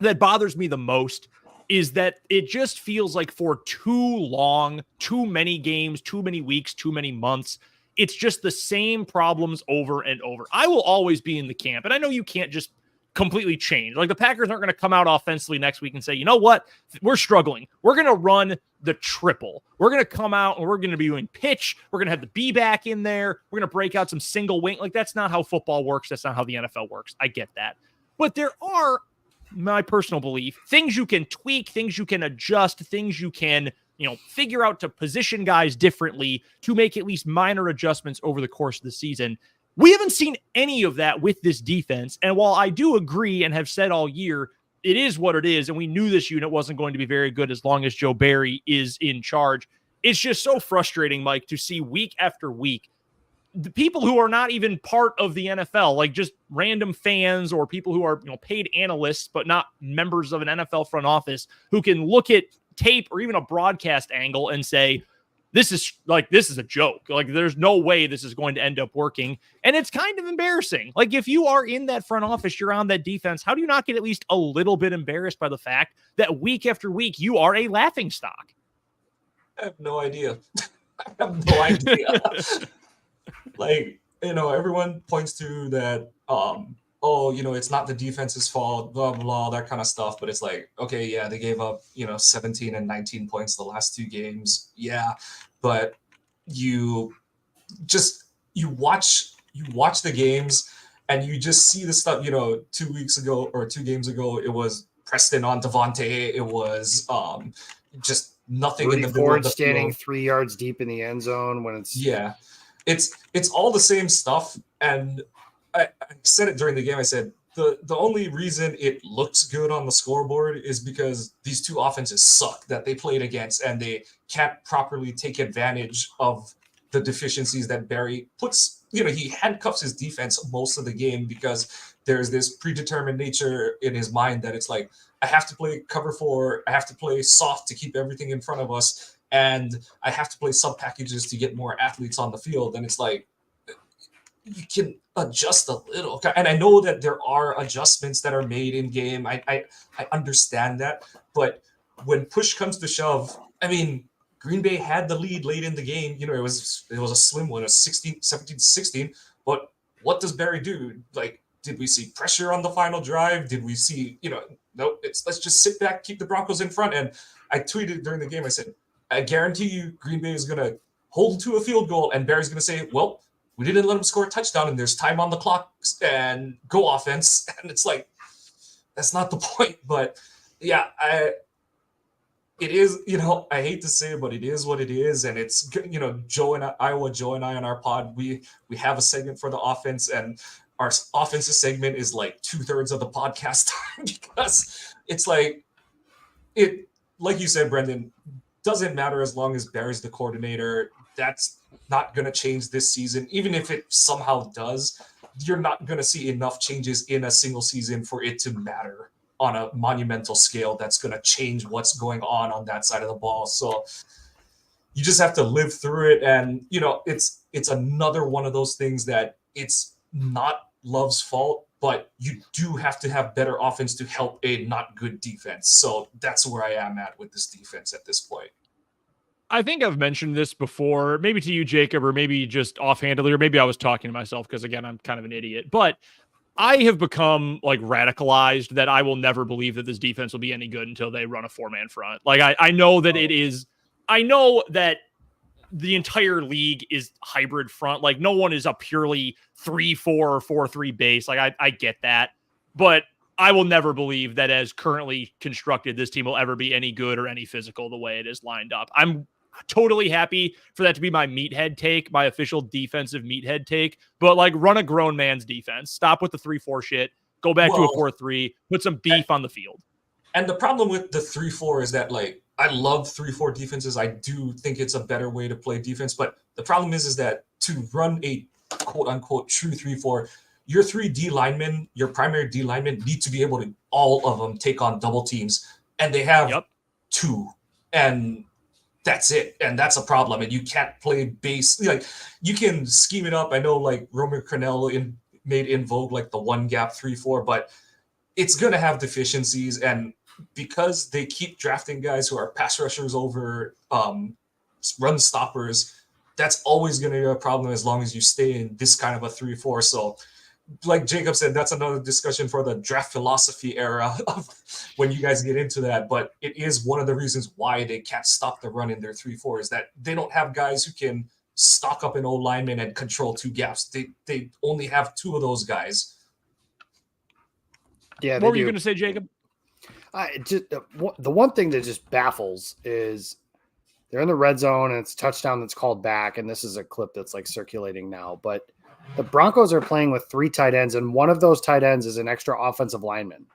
that bothers me the most is that it just feels like for too long, too many games, too many weeks, too many months, it's just the same problems over and over. I will always be in the camp, and I know you can't just completely change. Like, the Packers aren't going to come out offensively next week and say, you know what, we're struggling. We're going to run the triple. We're going to come out and we're going to be doing pitch. We're going to have the B back in there. We're going to break out some single wing. Like, that's not how football works. That's not how the NFL works. I get that. But there are, my personal belief, things you can tweak, things you can adjust, things you can, figure out to position guys differently to make at least minor adjustments over the course of the season. We haven't seen any of that with this defense. And while I do agree and have said all year, it is what it is, and we knew this unit wasn't going to be very good as long as Joe Barry is in charge, it's just so frustrating, Mike, to see week after week the people who are not even part of the NFL, like just random fans or people who are paid analysts but not members of an NFL front office, who can look at tape or even a broadcast angle and say, this is a joke. Like, there's no way this is going to end up working. And it's kind of embarrassing. Like, if you are in that front office, you're on that defense, how do you not get at least a little bit embarrassed by the fact that week after week you are a laughingstock? I have no idea. I have no idea. Like, everyone points to that, it's not the defense's fault, blah, blah, that kind of stuff. But it's like, okay, yeah, they gave up, 17 and 19 points the last 2 games. Yeah. But you watch the games and you just see the stuff, 2 weeks ago or 2 games ago, it was Preston on Devontae. It was just nothing Rudy in the Ford middle of the standing field. 3 yards deep in the end zone when it's Yeah. it's all the same stuff. And I said it during the game. I said the only reason it looks good on the scoreboard is because these two offenses suck that they played against, and they can't properly take advantage of the deficiencies that Barry puts. He handcuffs his defense most of the game because there's this predetermined nature in his mind that it's like, I have to play cover 4, I have to play soft to keep everything in front of us, and I have to play sub packages to get more athletes on the field. And it's like, you can adjust a little. And I know that there are adjustments that are made in game. I understand that. But when push comes to shove, I mean, Green Bay had the lead late in the game. It was a slim one, a 17-16. But what does Barry do? Like, did we see pressure on the final drive? Did we see, no, let's just sit back, keep the Broncos in front. And I tweeted during the game, I said, I guarantee you Green Bay is going to hold to a field goal, and Barry's going to say, well, we didn't let him score a touchdown, and there's time on the clock, and go offense. And it's like, that's not the point. But yeah, it is, I hate to say it, but it is what it is. And it's, Joe and I on our pod, we have a segment for the offense, and our offensive segment is like 2/3 of the podcast time because it's like, like you said, Brendan, doesn't matter as long as Barry's the coordinator. That's not going to change this season. Even if it somehow does, you're not going to see enough changes in a single season for it to matter on a monumental scale that's going to change what's going on that side of the ball. So you just have to live through it. And, it's another one of those things that it's not Love's fault, but you do have to have better offense to help a not good defense. So that's where I am at with this defense at this point. I think I've mentioned this before, maybe to you, Jacob, or maybe just offhandedly, or maybe I was talking to myself because, again, I'm kind of an idiot. But I have become like radicalized that I will never believe that this defense will be any good until they run a 4-man front. Like I know that it is. I know that the entire league is hybrid front. Like no one is a purely 3-4 or 4-3 base. Like I get that, but I will never believe that as currently constructed, this team will ever be any good or any physical the way it is lined up. I'm totally happy for that to be my meathead take, my official defensive meathead take, but like run a grown man's defense. Stop with the 3-4 shit. Go back to a 4-3, put some beef on the field. And the problem with the 3-4 is that, like, I love 3-4 defenses. I do think it's a better way to play defense, but the problem is that to run a quote unquote true 3-4, your 3 D linemen, your primary D linemen need to be able to, all of them, take on double teams, and they have 2. And that's it. And that's a problem. And you can't play base. Like, you can scheme it up. I know, like, Roman Cornell made in vogue, like, the 1-gap 3-4, but it's going to have deficiencies. And because they keep drafting guys who are pass rushers over run stoppers, that's always going to be a problem as long as you stay in this kind of a 3-4. So, like Jacob said, that's another discussion for the draft philosophy era of when you guys get into that. But it is one of the reasons why they can't stop the run in their 3-4 is that they don't have guys who can stock up an old lineman and control 2 gaps. They only have 2 of those guys. Yeah. What were you going to say, Jacob? The one thing that just baffles is they're in the red zone and it's a touchdown that's called back. And this is a clip that's like circulating now, but the Broncos are playing with 3 tight ends, and one of those tight ends is an extra offensive lineman.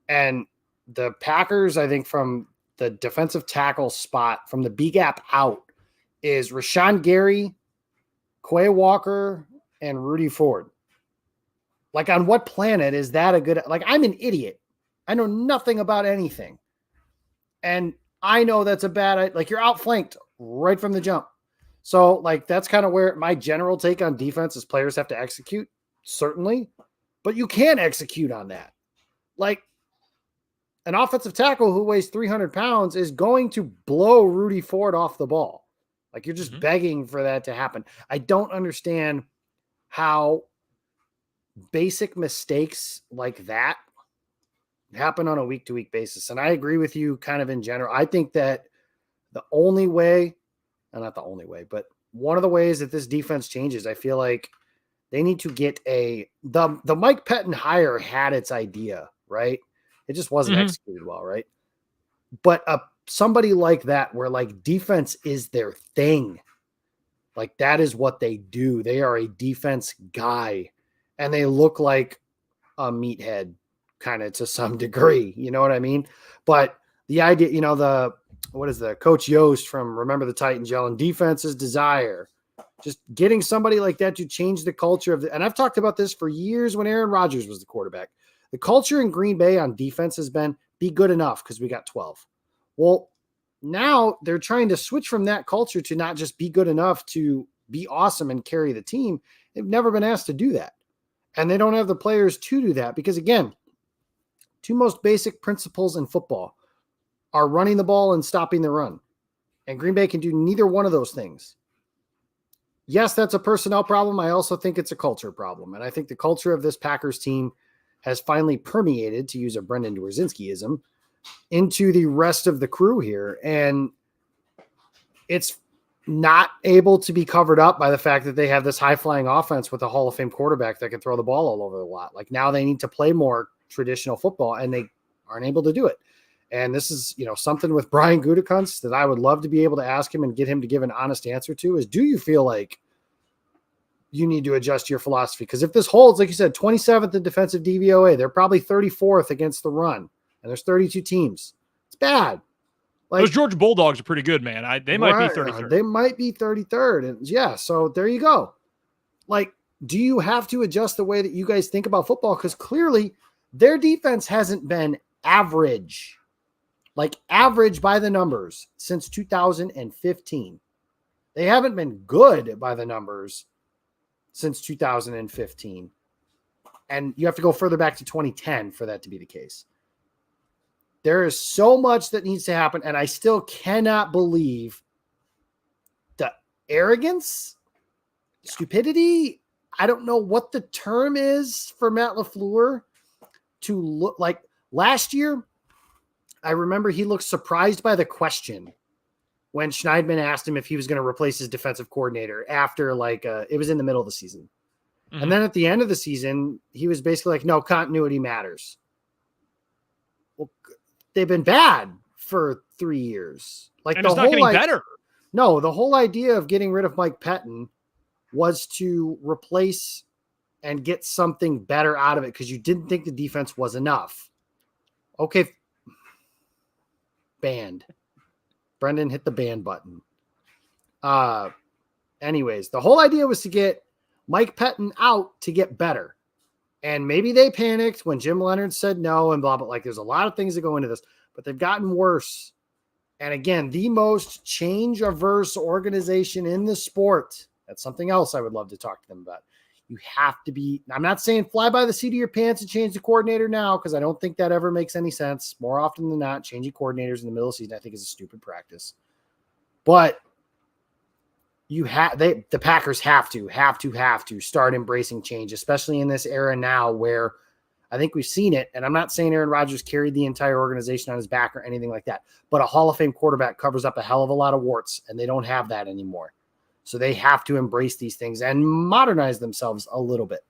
And the Packers, I think, from the defensive tackle spot, from the B gap out, is Rashawn Gary, Quay Walker, and Rudy Ford. Like, on what planet is that a good? Like, I'm an idiot. I know nothing about anything. And I know that's a bad, like, you're outflanked right from the jump. So, like, that's kind of where my general take on defense is players have to execute, certainly, but you can't execute on that. Like, an offensive tackle who weighs 300 pounds is going to blow Rudy Ford off the ball. Like, you're just begging for that to happen. I don't understand how basic mistakes like that happen on a week-to-week basis. And I agree with you kind of in general. I think that the only way, not the only way, but one of the ways that this defense changes, I feel like they need to get the Mike Pettin hire had its idea, right? It just wasn't executed well, right? But somebody like that, where like defense is their thing, Like, that is what they do. They are a defense guy, and they look like a meathead kind of to some degree. You know what I mean? But the idea, what is the Coach Yost from Remember the Titans yelling, defense is desire. Just getting somebody like that to change the culture of and I've talked about this for years when Aaron Rodgers was the quarterback. The culture in Green Bay on defense has been be good enough because we got 12. Well, now they're trying to switch from that culture to not just be good enough to be awesome and carry the team. They've never been asked to do that. And they don't have the players to do that because, again, two most basic principles in football are running the ball and stopping the run. And Green Bay can do neither one of those things. Yes, that's a personnel problem. I also think it's a culture problem. And I think the culture of this Packers team has finally permeated, to use a Brendan Dworzynskiism, into the rest of the crew here. And it's not able to be covered up by the fact that they have this high-flying offense with a Hall of Fame quarterback that can throw the ball all over the lot. Like, now they need to play more traditional football, and they aren't able to do it. And this is, something with Brian Gutekunst that I would love to be able to ask him and get him to give an honest answer to is, do you feel like you need to adjust your philosophy? Because if this holds, like you said, 27th in defensive DVOA, they're probably 34th against the run, and there's 32 teams. It's bad. Like, those Georgia Bulldogs are pretty good, man. They might be 33rd. They might be 33rd. And yeah, so there you go. Like, do you have to adjust the way that you guys think about football? Because clearly their defense hasn't been average. Like, average by the numbers since 2015. They haven't been good by the numbers since 2015. And you have to go further back to 2010 for that to be the case. There is so much that needs to happen, and I still cannot believe the arrogance, stupidity. I don't know what the term is for Matt LaFleur to look like. Last year, I remember he looked surprised by the question when Schneidman asked him if he was going to replace his defensive coordinator after it was in the middle of the season. Mm-hmm. And then at the end of the season, he was basically like, no, continuity matters. Well, they've been bad for 3 years. Like, and it's not getting better. No, the whole idea of getting rid of Mike Pettin was to replace and get something better out of it because you didn't think the defense was enough. Okay. Banned. Brendan hit the ban button. Anyways, the whole idea was to get Mike Pettin out to get better. And maybe they panicked when Jim Leonard said no and blah, blah. Like, there's a lot of things that go into this, but they've gotten worse. And again, the most change-averse organization in the sport. That's something else I would love to talk to them about. You have to be, I'm not saying fly by the seat of your pants and change the coordinator now, because I don't think that ever makes any sense. More often than not, changing coordinators in the middle of the season, I think, is a stupid practice. But the Packers have to start embracing change, especially in this era now where I think we've seen it. And I'm not saying Aaron Rodgers carried the entire organization on his back or anything like that, but a Hall of Fame quarterback covers up a hell of a lot of warts, and they don't have that anymore. So they have to embrace these things and modernize themselves a little bit.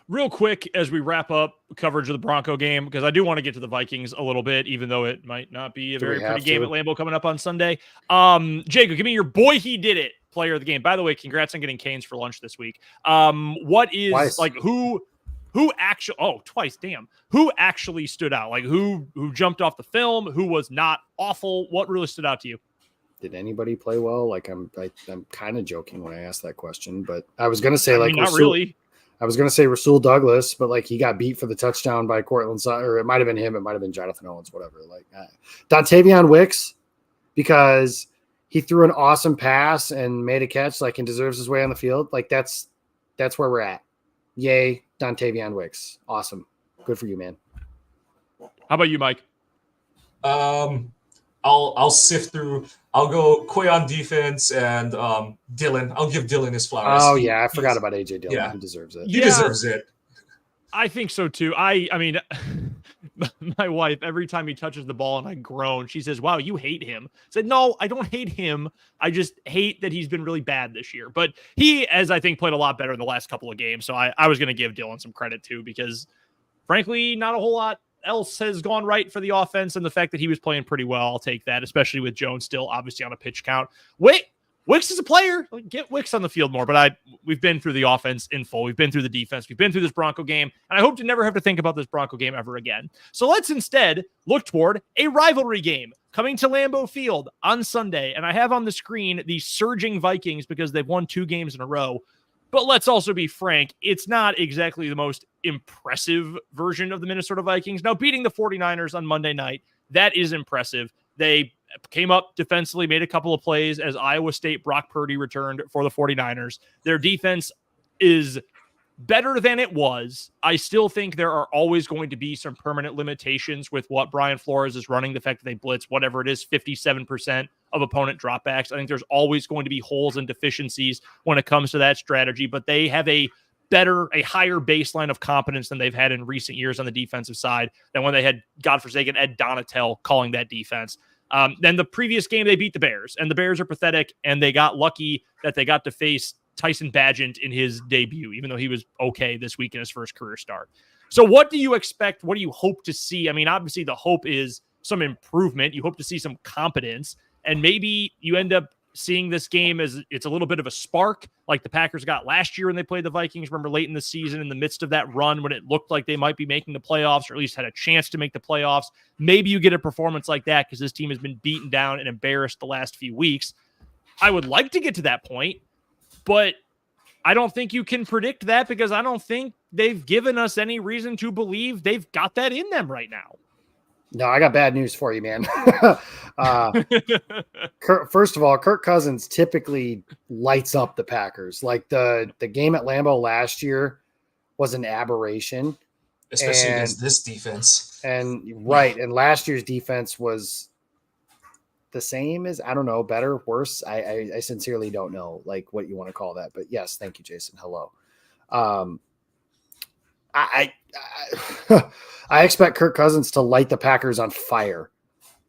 Real quick, as we wrap up coverage of the Bronco game, because I do want to get to the Vikings a little bit, even though it might not be a very pretty game at Lambeau coming up on Sunday. Jacob, give me your boy, he did it player of the game. By the way, congrats on getting Canes for lunch this week. What is twice. Like who actually, twice, damn. Who actually stood out? Like who jumped off the film? Who was not awful? What really stood out to you? Did anybody play well? Like, I'm kind of joking when I asked that question, but I was going to say, not really. I was going to say Rasul Douglas, but he got beat for the touchdown by Cortland Sutton, or it might have been him. It might have been Jonathan Owens, whatever. Dontavion Wicks, because he threw an awesome pass and made a catch, and deserves his way on the field. That's where we're at. Yay, Dontavion Wicks. Awesome. Good for you, man. How about you, Mike? I'll sift through. I'll go Quay on defense and Dylan. I'll give Dylan his flowers. Oh, yeah. I forgot about A.J. Dillon. Yeah. He deserves it. He deserves it. I think so, too. I mean, my wife, every time he touches the ball and I groan, she says, wow, you hate him. I said, no, I don't hate him. I just hate that he's been really bad this year. But he, as I think, played a lot better in the last couple of games. So I was going to give Dylan some credit, too, because, frankly, not a whole lot else has gone right for the offense, and the fact that he was playing pretty well, I'll take that, especially with Jones still obviously on a pitch count. Wicks is a player. Get Wicks on the field more. But we've been through the offense in full. We've been through the defense. We've been through this Bronco game. And I hope to never have to think about this Bronco game ever again. So let's instead look toward a rivalry game coming to Lambeau Field on Sunday. And I have on the screen the surging Vikings because they've won 2 games in a row. But let's also be frank, it's not exactly the most impressive version of the Minnesota Vikings. Now, beating the 49ers on Monday night, that is impressive. They came up defensively, made a couple of plays as Iowa State Brock Purdy returned for the 49ers. Their defense is better than it was. I still think there are always going to be some permanent limitations with what Brian Flores is running, the fact that they blitz, whatever it is, 57% of opponent dropbacks. I think there's always going to be holes and deficiencies when it comes to that strategy, but they have a higher baseline of competence than they've had in recent years on the defensive side than when they had godforsaken Ed Donatel calling that defense. Then the previous game, they beat the Bears, and the Bears are pathetic, and they got lucky that they got to face Tyson Bagent in his debut, even though he was okay this week in his first career start. So what do you expect? What do you hope to see? I mean, obviously the hope is some improvement. You hope to see some competence, and maybe you end up seeing this game as it's a little bit of a spark like the Packers got last year when they played the Vikings. Remember late in the season, in the midst of that run when it looked like they might be making the playoffs, or at least had a chance to make the playoffs. Maybe you get a performance like that because this team has been beaten down and embarrassed the last few weeks. I would like to get to that point, but I don't think you can predict that because I don't think they've given us any reason to believe they've got that in them right now. No, I got bad news for you, man. First of all, Kirk Cousins typically lights up the Packers. Like the game at Lambeau last year was an aberration. Especially against this defense. And last year's defense was the same as, I don't know, better, worse. I sincerely don't know like what you want to call that. But yes, thank you, Jason. Hello. I expect Kirk Cousins to light the Packers on fire,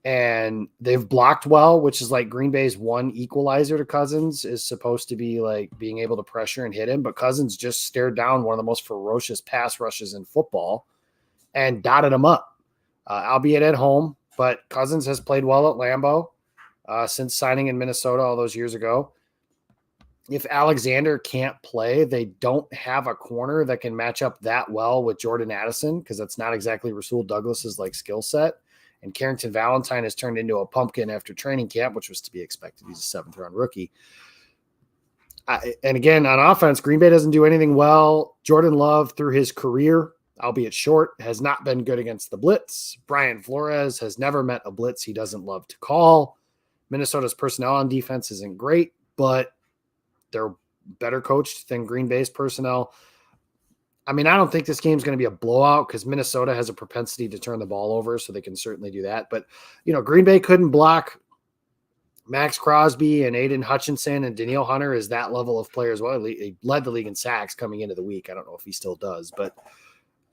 and they've blocked well, which is like Green Bay's one equalizer to Cousins is supposed to be like being able to pressure and hit him. But Cousins just stared down one of the most ferocious pass rushes in football and dotted him up, albeit at home. But Cousins has played well at Lambeau since signing in Minnesota all those years ago. If Alexander can't play, they don't have a corner that can match up that well with Jordan Addison because that's not exactly Rasul Douglas's like skill set. And Carrington Valentine has turned into a pumpkin after training camp, which was to be expected. He's a 7th-round rookie. And again, on offense, Green Bay doesn't do anything well. Jordan Love, through his career, albeit short, has not been good against the blitz. Brian Flores has never met a blitz he doesn't love to call. Minnesota's personnel on defense isn't great, but they're better coached than Green Bay's personnel. I mean, I don't think this game's going to be a blowout because Minnesota has a propensity to turn the ball over, so they can certainly do that. But, Green Bay couldn't block Max Crosby and Aiden Hutchinson, and Danielle Hunter is that level of player as well. He led the league in sacks coming into the week. I don't know if he still does, but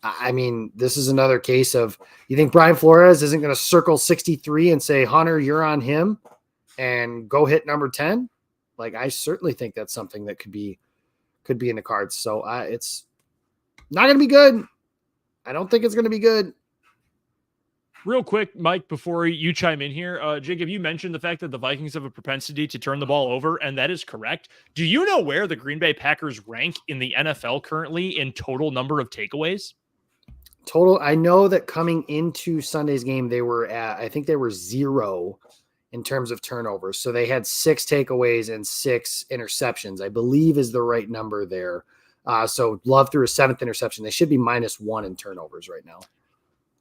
I mean, this is another case of, you think Brian Flores isn't going to circle 63 and say, Hunter, you're on him and go hit number 10? Like, I certainly think that's something that could be in the cards. So it's not going to be good. I don't think it's going to be good. Real quick, Mike, before you chime in here, Jacob, you mentioned the fact that the Vikings have a propensity to turn the ball over, and that is correct. Do you know where the Green Bay Packers rank in the NFL currently in total number of takeaways? Total. I know that coming into Sunday's game, I think they were 0 in terms of turnovers. So they had 6 takeaways and 6 interceptions, I believe is the right number there. So Love threw a 7th interception. They should be -1 in turnovers right now.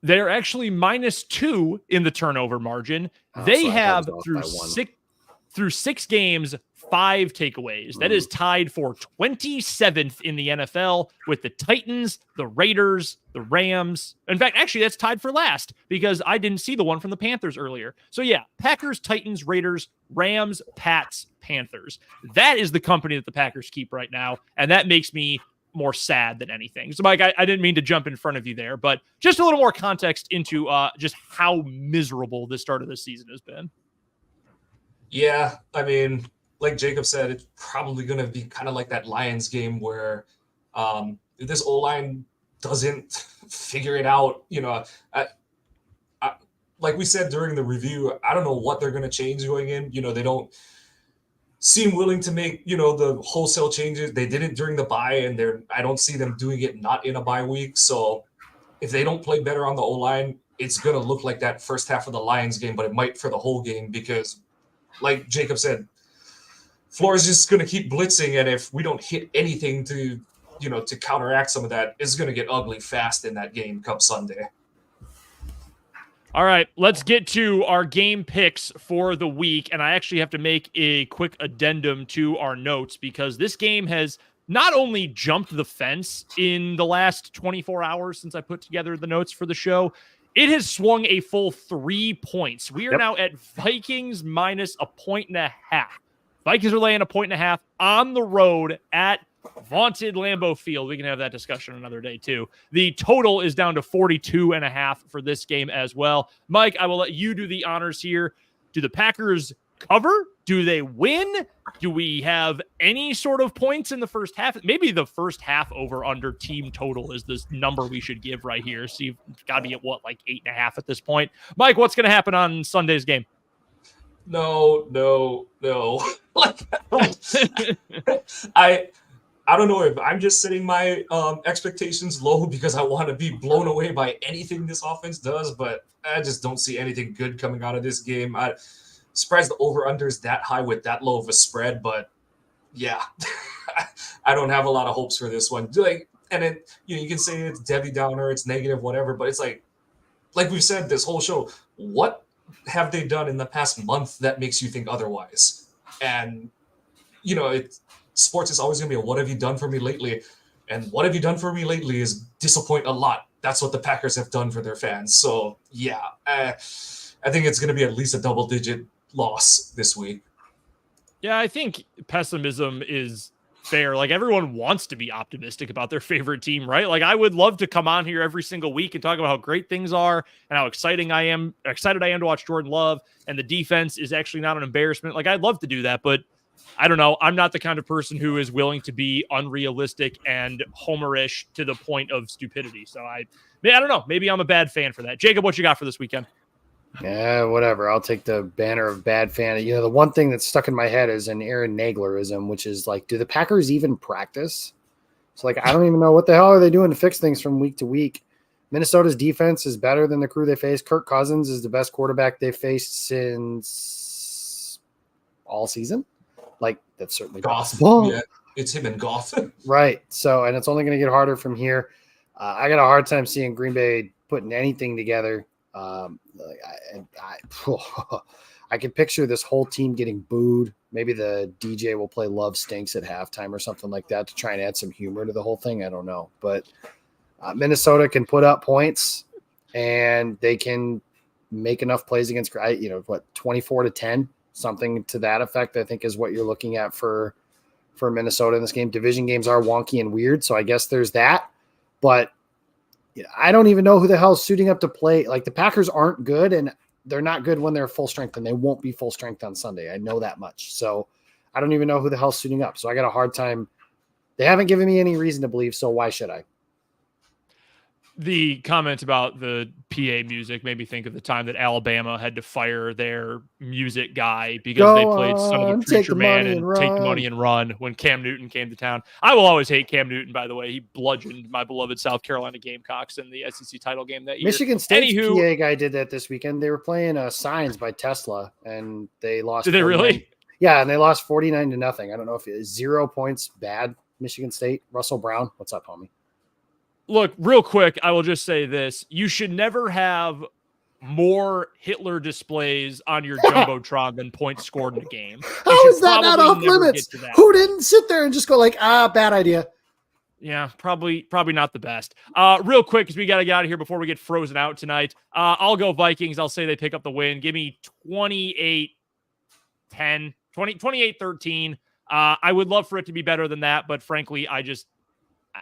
They're actually -2 in the turnover margin. They have through 6 games, 5 takeaways. That is tied for 27th in the NFL with the Titans, the Raiders, the Rams. In fact, actually, that's tied for last because I didn't see the one from the Panthers earlier. So yeah, Packers, Titans, Raiders, Rams, Pats, Panthers. That is the company that the Packers keep right now, and that makes me more sad than anything. So, Mike, I didn't mean to jump in front of you there, but just a little more context into just how miserable this start of the season has been. Yeah, I mean, like Jacob said, it's probably going to be kind of like that Lions game where if this O-line doesn't figure it out, like we said during the review, I don't know what they're going to change going in. seem willing to make, the wholesale changes. They did it during the bye, and I don't see them doing it not in a bye week. So if they don't play better on the O-line, it's going to look like that first half of the Lions game, but it might for the whole game because, like Jacob said, Flores is just going to keep blitzing, and if we don't hit anything to counteract some of that, it's going to get ugly fast in that game come Sunday. All right, let's get to our game picks for the week. And I actually have to make a quick addendum to our notes because this game has not only jumped the fence in the last 24 hours since I put together the notes for the show, it has swung a full 3 points. We are now at Vikings minus 1.5 points. Vikings are laying 1.5 points on the road at vaunted Lambeau Field. We can have that discussion another day too. The total is down to 42.5 for this game as well. Mike, I will let you do the honors here. Do the Packers cover? Do they win? Do we have any sort of points in the first half? Maybe the first half over under team total is this number we should give right here. So you've got to be at what, like 8.5 at this point. Mike, what's going to happen on Sunday's game? No. I don't know if I'm just setting my expectations low because I want to be blown away by anything this offense does, but I just don't see anything good coming out of this game. I'm surprised the over-under is that high with that low of a spread, but yeah, I don't have a lot of hopes for this one. And then you can say it's Debbie Downer, it's negative, whatever, but it's like we've said this whole show, what have they done in the past month that makes you think otherwise? And sports is always going to be a what have you done for me lately? And what have you done for me lately is disappoint a lot. That's what the Packers have done for their fans. So, yeah, I think it's going to be at least a double-digit loss this week. Yeah, I think pessimism is fair. Like, everyone wants to be optimistic about their favorite team, right? Like, I would love to come on here every single week and talk about how great things are and how excited I am to watch Jordan Love, and the defense is actually not an embarrassment. Like, I'd love to do that, but I don't know. I'm not the kind of person who is willing to be unrealistic and homerish to the point of stupidity. So I don't know. Maybe I'm a bad fan for that. Jacob, what you got for this weekend? Yeah, whatever. I'll take the banner of bad fan. The one thing that's stuck in my head is an Aaron Naglerism, which is like, do the Packers even practice? So I don't even know what the hell are they doing to fix things from week to week. Minnesota's defense is better than the crew they face. Kirk Cousins is the best quarterback they've faced since all season. That's certainly possible. Yeah, it's him and Goff. Right. So, and it's only going to get harder from here. I got a hard time seeing Green Bay putting anything together. I can picture this whole team getting booed. Maybe the DJ will play Love Stinks at halftime or something like that to try and add some humor to the whole thing. I don't know. But Minnesota can put up points and they can make enough plays against, 24-10. Something to that effect, I think, is what you're looking at for Minnesota in this game. Division games are wonky and weird, so I guess there's that. But I don't even know who the hell's suiting up to play. Like, the Packers aren't good, and they're not good when they're full strength, and they won't be full strength on Sunday. I know that much. So I don't even know who the hell's suiting up. So I got a hard time. They haven't given me any reason to believe, so why should I? The comment about the PA music made me think of the time that Alabama had to fire their music guy because they played Son of a Preacher Man and Take the Money and Run when Cam Newton came to town. I will always hate Cam Newton, by the way. He bludgeoned my beloved South Carolina Gamecocks in the SEC title game that year. Michigan State's PA guy did that this weekend. They were playing Signs by Tesla, and they lost. Did they really? Yeah, and they lost 49-0. I don't know if it's 0 points bad, Michigan State. Russell Brown, what's up, homie? Look, real quick, I will just say this. You should never have more Hitler displays on your Jumbotron than points scored in a game. How is that not off limits? Who didn't sit there and just go bad idea? Yeah, probably not the best. Real quick, because we got to get out of here before we get frozen out tonight. I'll go Vikings. I'll say they pick up the win. Give me 28-10, 28-13. I would love for it to be better than that, but frankly,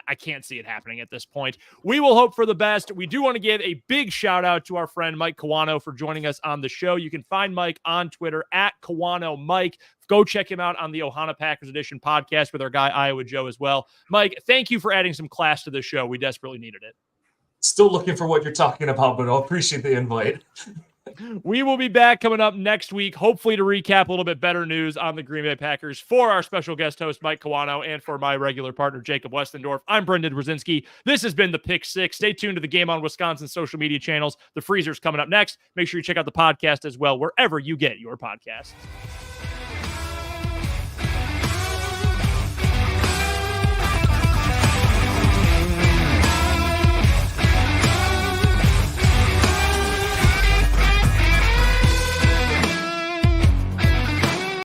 I can't see it happening at this point. We will hope for the best. We do want to give a big shout out to our friend Mike Kawano for joining us on the show. You can find Mike on Twitter at Kawano Mike. Go check him out on the Ohana Packers Edition podcast with our guy Iowa Joe as well. Mike, thank you for adding some class to the show. We desperately needed it. Still looking for what you're talking about, but I'll appreciate the invite. We will be back coming up next week, hopefully to recap a little bit better news on the Green Bay Packers for our special guest host, Mike Kawano, and for my regular partner, Jacob Westendorf. I'm Brendan Brzezinski. This has been the Pick Six. Stay tuned to the Game on Wisconsin social media channels. The Freezer's coming up next. Make sure you check out the podcast as well, wherever you get your podcasts.